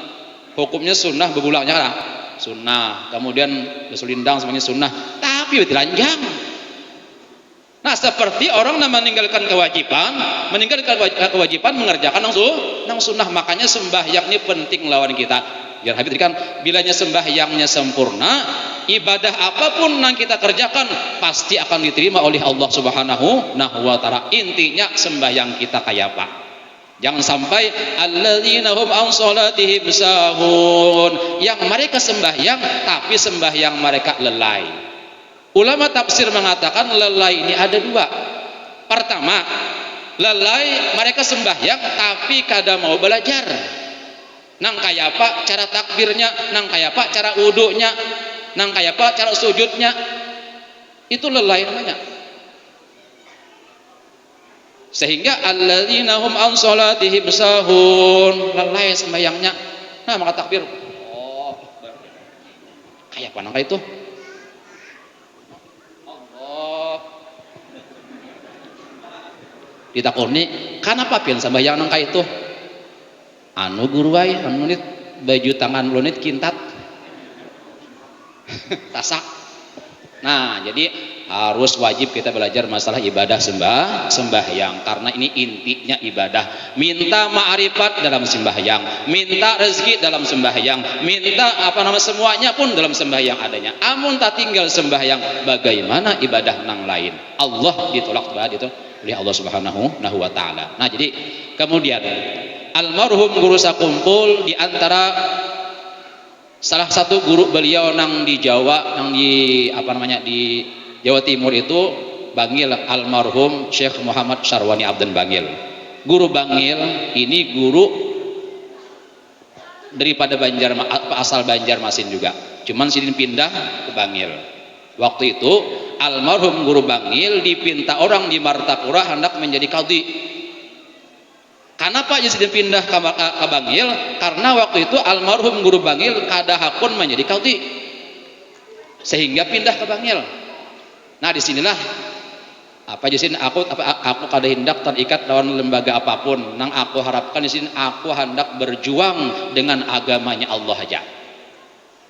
hukumnya sunnah, bebulangnya kan sunnah. Kemudian besulindang semuanya sunnah, tapi telanjang. Nah, seperti orang yang meninggalkan kewajiban mengerjakan nang sunnah. Makanya sembahyang ini penting lawan kita. Biar Habib kan bilanya sembahyangnya sempurna, ibadah apapun yang kita kerjakan pasti akan diterima oleh Allah Subhanahu wa taala. Intinya sembahyang kita kayak apa? Jangan sampai alladzina hum an salatihim sahun, yang mereka sembahyang tapi sembahyang mereka lelai. Ulama tafsir mengatakan lelai ini ada dua. Pertama, lelai mereka sembahyang tapi kada mau belajar. Nang kayak apa cara takbirnya, nang kayak apa cara wudunya, nang kayak apa cara sujudnya. Itu lelai namanya. Sehingga alladzina hum an salatihim sahun, lalai sembahyangnya. Nah, maka takbir. Oh, kayak apa nang kayak itu? Allah. Ditakoni, kenapa pian sembahyang nang kayak itu? Anu guru wae, anu nit baju tangan lunit kintat. Tasak. Nah, jadi harus wajib kita belajar masalah ibadah sembahyang, karena ini intinya ibadah. Minta ma'rifat dalam sembahyang, minta rezeki dalam sembahyang, minta semuanya pun dalam sembahyang adanya. Amun tak tinggal sembahyang, bagaimana ibadah nang lain? Allah ditolak itu oleh Allah Subhanahu wa taala. Nah, jadi kemudian almarhum guru sakumpul di antara salah satu guru beliau nang di Jawa, nang di di Jawa Timur itu Bangil, almarhum Syekh Muhammad Syarwani Abdan Bangil. Guru Bangil ini guru daripada asal Banjarmasin juga. Cuman sini pindah ke Bangil. Waktu itu almarhum guru Bangil dipinta orang di Martapura hendak menjadi qadhi. Kenapa jadi pindah ke Bangil? Karena waktu itu almarhum guru Bangil kada hakun menjadi qadhi, sehingga pindah ke Bangil. Nah, disinilah aku kada hendak terikat lawan lembaga apapun. Nang aku harapkan di sini aku hendak berjuang dengan agamanya Allah aja.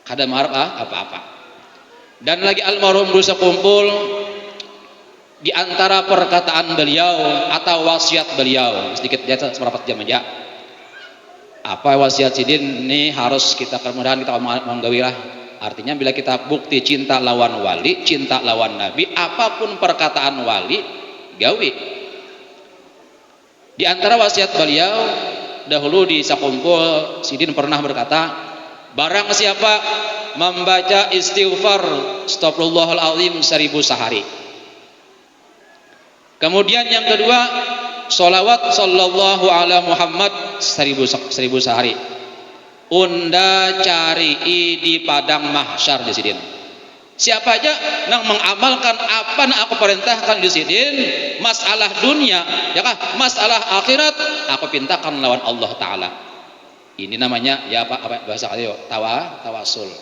Kada mengharap apa-apa. Dan lagi almarhum guru sakumpul, di antara perkataan beliau atau wasiat beliau, sedikit dia seberapa jam aja. Apa wasiat sidin ini harus kita kemudahan kita menggawilah. Artinya bila kita bukti cinta lawan wali, cinta lawan nabi, apapun perkataan wali, gawi. Di antara wasiat beliau dahulu di sakumpul, sidin pernah berkata, barang siapa membaca istighfar astagfirullahaladzim 1000 sehari. Kemudian yang kedua, sholawat sallallahu ala Muhammad 1000 sehari. Unda cari di padang mahsyar di sidin. Siapa aja nang mengamalkan apa yang aku perintahkan di sidin, masalah dunia, ya kah? Masalah akhirat, aku pintakan lawan Allah Taala. Ini namanya ya apa bahasa kalian tawasul.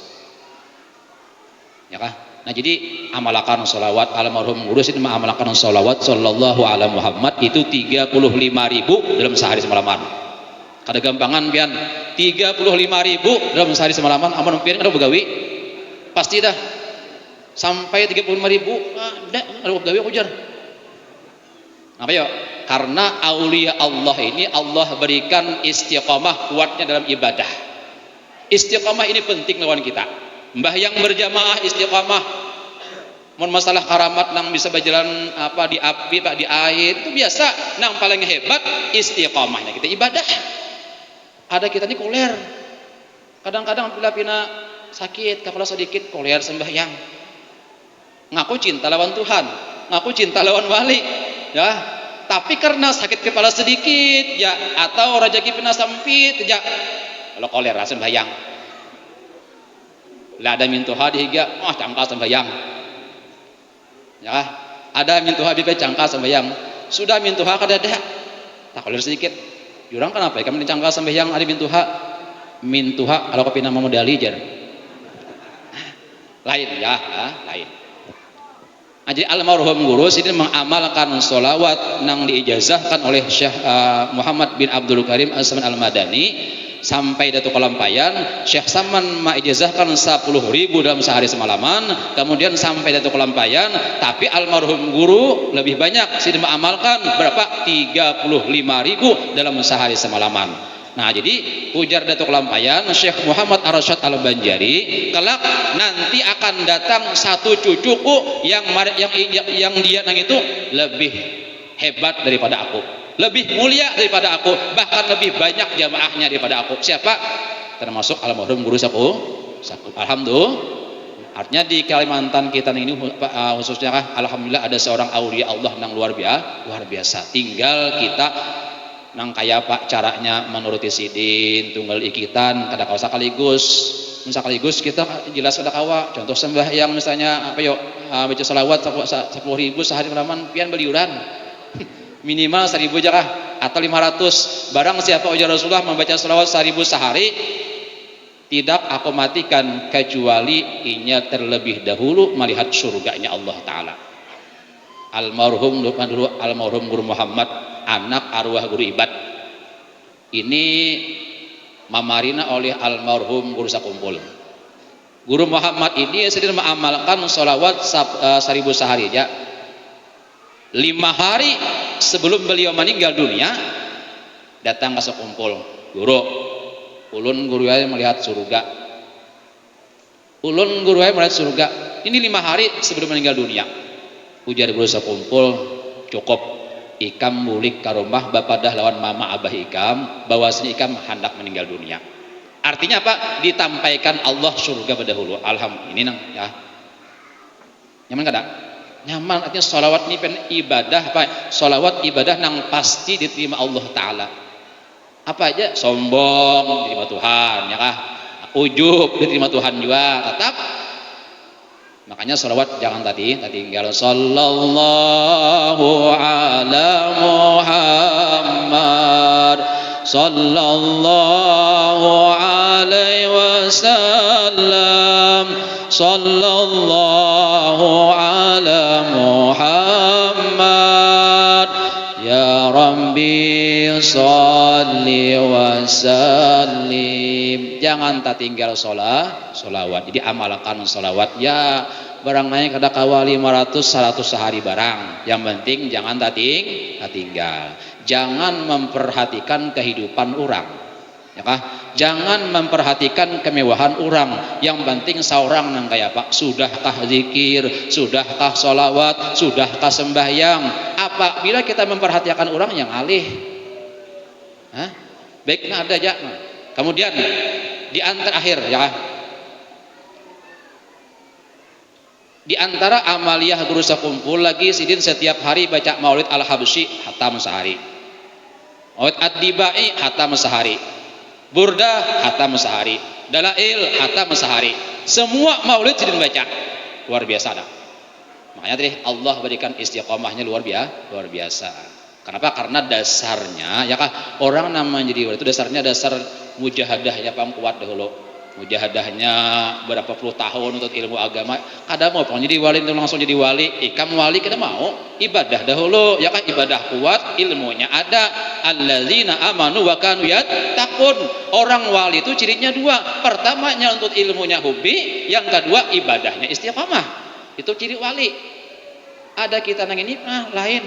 Ya kah? Nah, jadi amalkan sholawat almarhum guru ini mengamalkan sholawat sallallahu ala Muhammad itu 35.000 dalam sehari semalaman. Kada gampangan pian 35.000 dalam sehari semalaman. Amun pian ada begawi pasti dah sampai 35.000 ada begawi ujar. Apa ya? Karena aulia Allah ini Allah berikan istiqamah kuatnya dalam ibadah. Istiqamah ini penting lawan kita. Mbah yang berjamaah istiqamah. Mun masalah karamat nang bisa berjalan di api di air itu biasa. Nang paling hebat istiqamahnya kita ibadah. Ada kita ini koler. Kadang-kadang bila pina sakit kepala sedikit koler sembahyang. Ngaku cinta lawan Tuhan, ngaku cinta lawan wali, ya. Tapi karena sakit kepala sedikit, ya, atau rezeki pina sempit, ya, kalau koler sembahyang. Lah ada mintu hadiga, cangka sembahyang. Ya, ada mintu habib cangka sembahyang. Sudah mintu kada ada. Tak koler sedikit. Jurang kenapa? Kami dicangka sembahyang ada mintu kalau kepina mau modali jar. Lain ya, lain. Jadi almarhum guru ini mengamalkan sholawat nang diijazahkan oleh Syekh Muhammad bin Abdul Karim As-Saman Al-Madani sampai datu kelampayan Syekh Saman ma'ijazahkan 10.000 dalam sehari semalaman, kemudian sampai datu kelampayan, tapi almarhum guru lebih banyak sudah mengamalkan berapa 35.000 dalam sehari semalaman. Nah, jadi ujar Datuk Lampayan Syekh Muhammad Arsyad Al-Banjari, kelak nanti akan datang satu cucuku yang dia nang itu lebih hebat daripada aku, lebih mulia daripada aku, bahkan lebih banyak jamaahnya daripada aku. Siapa? Termasuk almarhum guru saku. Alhamdulillah. Artinya di Kalimantan kita ini khususnya alhamdulillah ada seorang aulia Allah yang luar biasa. Tinggal kita nang kaya pak caranya menuruti sidin tunggal ikitan kada kau sekaligus kita jelas kada kawa. Contoh sembahyang misalnya apa yuk baca salawat 10.000 sehari malaman pian beliuran minimal 1.000 aja kah atau 500. Barang siapa ujar Rasulullah membaca salawat 1.000 sehari, tidak aku matikan kecuali inya terlebih dahulu melihat surganya Allah Ta'ala. Almarhum Guru Muhammad, anak arwah Guru Ibad, ini mamarina oleh almarhum Guru Sakumpul. Guru Muhammad ini sedang mengamalkan salawat 1.000 sehari aja. 5 hari sebelum beliau meninggal dunia datang ke Sakumpul, guru ulun guru saya melihat surga, ulun guru saya melihat surga. Ini 5 hari sebelum meninggal dunia. Ujar guru Sakumpul, cukup ikam mulik ke rumah bapak dah lawan mama abah ikam bahwasanya ikam hendak meninggal dunia. Artinya apa? Ditampaikan Allah surga berdahulu. Alhamdulillah. Ini nang ya nyaman kada? Nyaman. Artinya sholawat ini pen ibadah apa? Sholawat ibadah nang pasti diterima Allah Ta'ala. Apa aja? Sombong diterima Tuhan, ya kah? Ujub diterima Tuhan juga. Tetap. Makanya sholawat jangan tinggal. Sallallahu ala Muhammad, sallallahu alaihi wasallam, sallallahu ala Muhammad, ya Rabbi sholli wa sallim. Jangan tak tinggal sholawat. Jadi amalkan sholawat ya. Barang naik kada kawa 500 100 sehari barang. Yang penting jangan tak tinggal. Jangan memperhatikan kehidupan orang, ya kah? Jangan memperhatikan kemewahan orang. Yang penting seorang nang kayak pak, sudahkah zikir, sudahkah sholawat, sudahkah sembahyang. Apabila kita memperhatikan orang yang alih, baiknya ada aja. Kemudian di antara akhir ya, di antara amaliyah guru Sakumpul lagi sidin setiap hari baca Maulid Al-Habsyi hatam sehari, Maulid Ad-Dibai hatam sehari, Burdah hatam sehari, Dalail hatam sehari. Semua Maulid sidin baca. Luar biasa dah. Makanya tadi Allah berikan istiqomahnya luar biasa. Kenapa? Karena dasarnya ya kah, orang namanya jadi wali itu dasarnya dasar mujahadah ya, paham kuat dahulu. Mujahadahnya berapa puluh tahun untuk ilmu agama. Kada mau pokoknya jadi wali itu langsung jadi wali. Ikam wali kita mau ibadah dahulu ya kan, ibadah kuat, ilmunya ada. Alladzina amanu wa kanu yattaqun. Orang wali itu cirinya dua. Pertamanya untuk ilmunya hobi, yang kedua ibadahnya istiqamah. Itu ciri wali. Ada kita nang ini lain.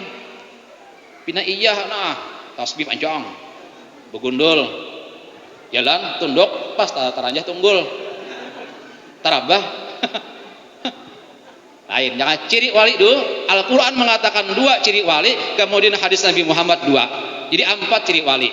Pina iya tasbih panjang. Begundul. Jalan tunduk pas taranjah tunggul. Tarabah. Lain. Jangan ciri wali dulu. Al-Qur'an mengatakan 2 ciri wali, kemudian hadis Nabi Muhammad 2. Jadi 4 ciri wali.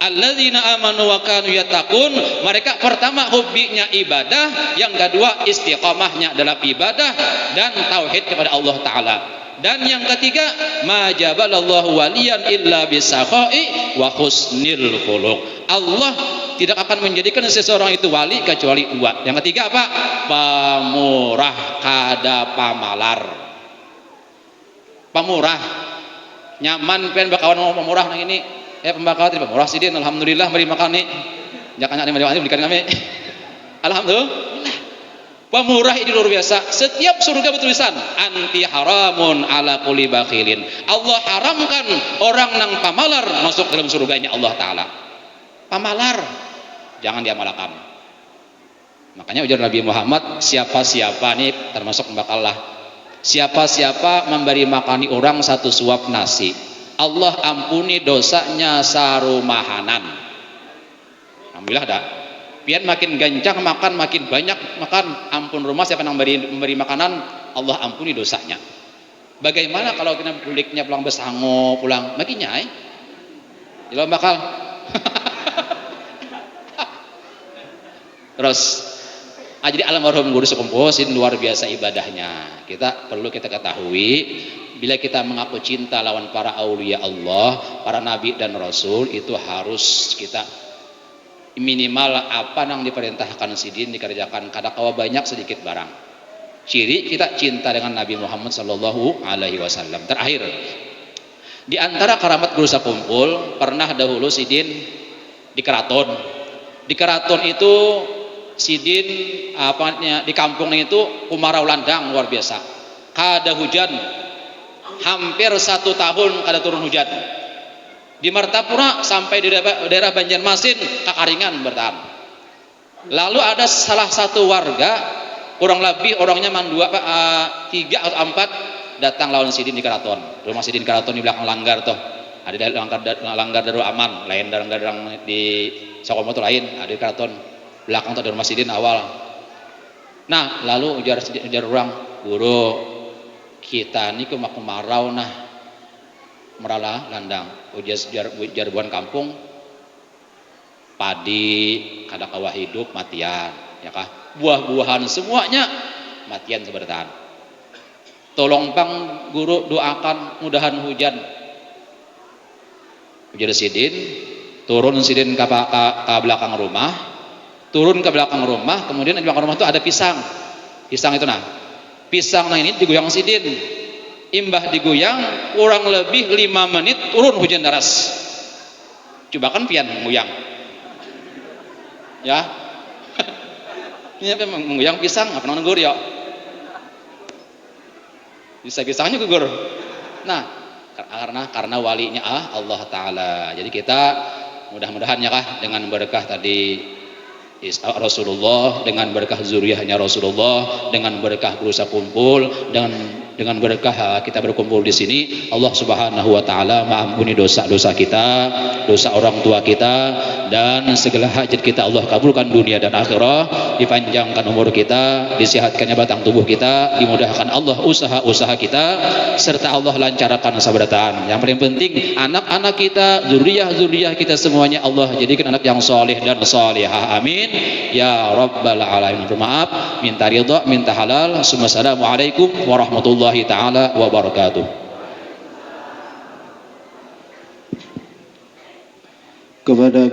Alladzina amanu wa kanu yattaqun. Mereka pertama hobinya ibadah, yang kedua istiqamahnya dalam ibadah dan tauhid kepada Allah Ta'ala. Dan yang ketiga, ma jabalallahu waliyan illa bisakhai wa husnil khuluq. Allah tidak akan menjadikan seseorang itu wali kecuali 2. Yang ketiga apa? Pamurah kada pamalar. Pamurah. Nyaman pen bakawan ngomong pamurah nang ini. Pembakar tidak pamurah sidin alhamdulillah beri makan nih. Jangan nyane mari belikan kami. Alhamdulillah. Pemurah ini luar biasa. Setiap surga bertulisan anti haramun ala kulli bakhilin. Allah haramkan orang nang pamalar masuk dalam surganya Allah Ta'ala. Pamalar. jangan diamalkan. Makanya ujar Nabi Muhammad, siapa-siapa nih termasuk bakallah, siapa-siapa memberi makani orang satu suap nasi, Allah ampuni dosanya sarumahanan. Alhamdulillah dah. Pian makin gancang makan, makin banyak makan, ampun rumah siapa yang memberi makanan, Allah ampuni dosanya. Bagaimana kalau kita buliknya pulang besango, pulang makin nyai? Jadi bakal. Terus, jadi almarhum guru sekumpusin luar biasa ibadahnya. Perlu kita ketahui, bila kita mengaku cinta lawan para aulia Allah, para nabi dan rasul, itu harus kita minimal apa yang diperintahkan sidin dikerjakan. Kadang-kala banyak sedikit barang. Ciri kita cinta dengan Nabi Muhammad Sallallahu Alaihi Wasallam. Terakhir, di antara keramat guru sakumpul, pernah dahulu sidin di keraton. Di keraton itu sidin di kampungnya itu kemarau landang luar biasa. Kada hujan, hampir 1 tahun kada turun hujan. Di Martapura sampai di daerah Banjarmasin kekaringan bertahan. Lalu ada salah satu warga, kurang lebih orangnya 3 atau 4 datang lawan sidin di keraton. Rumah sidin keraton di belakang langgar tuh. Ada langgar Darul Aman, lain langgar di Sokomo tuh lain, ada di keraton. Belakang tuh ada rumah sidin awal. Nah, lalu ujar orang, guru kita ini kemarau nah merala landang. Ujar buan kampung padi kada kawah hidup matian, ya kah? Buah-buahan semuanya matian sebertahan. Tolong pang guru doakan mudahan hujan. Ujar sidin, turun sidin ke belakang rumah, kemudian di belakang rumah itu ada pisang itu nah, pisang nah ini digoyang sidin, imbah digoyang kurang lebih 5 menit turun hujan deras. Coba kan pian mengoyang, ya. Ini apa mengoyang pisang apa namanya gugur ya? Bisa pisangnya gugur. Nah, karena walinya Allah Taala. Jadi kita mudah-mudahan ya kah dengan berkah tadi Rasulullah, dengan berkah zuriyahnya Rasulullah, dengan berkah berusaha kumpul, dengan berkah kita berkumpul di sini, Allah Subhanahu wa taala mengampuni dosa-dosa kita, dosa orang tua kita, dan segala hajat kita Allah kabulkan dunia dan akhirat, dipanjangkan umur kita, disehatkannya batang tubuh kita, dimudahkan Allah usaha-usaha kita, serta Allah lancarkan sabratan. Yang paling penting anak-anak kita, zuriyah kita semuanya Allah jadikan anak yang soleh dan solehah. Amin ya rabbal alamin. Bermaaf, minta ridha, minta halal. Assalamualaikum warahmatullahi taala wabarakatuh. Kepada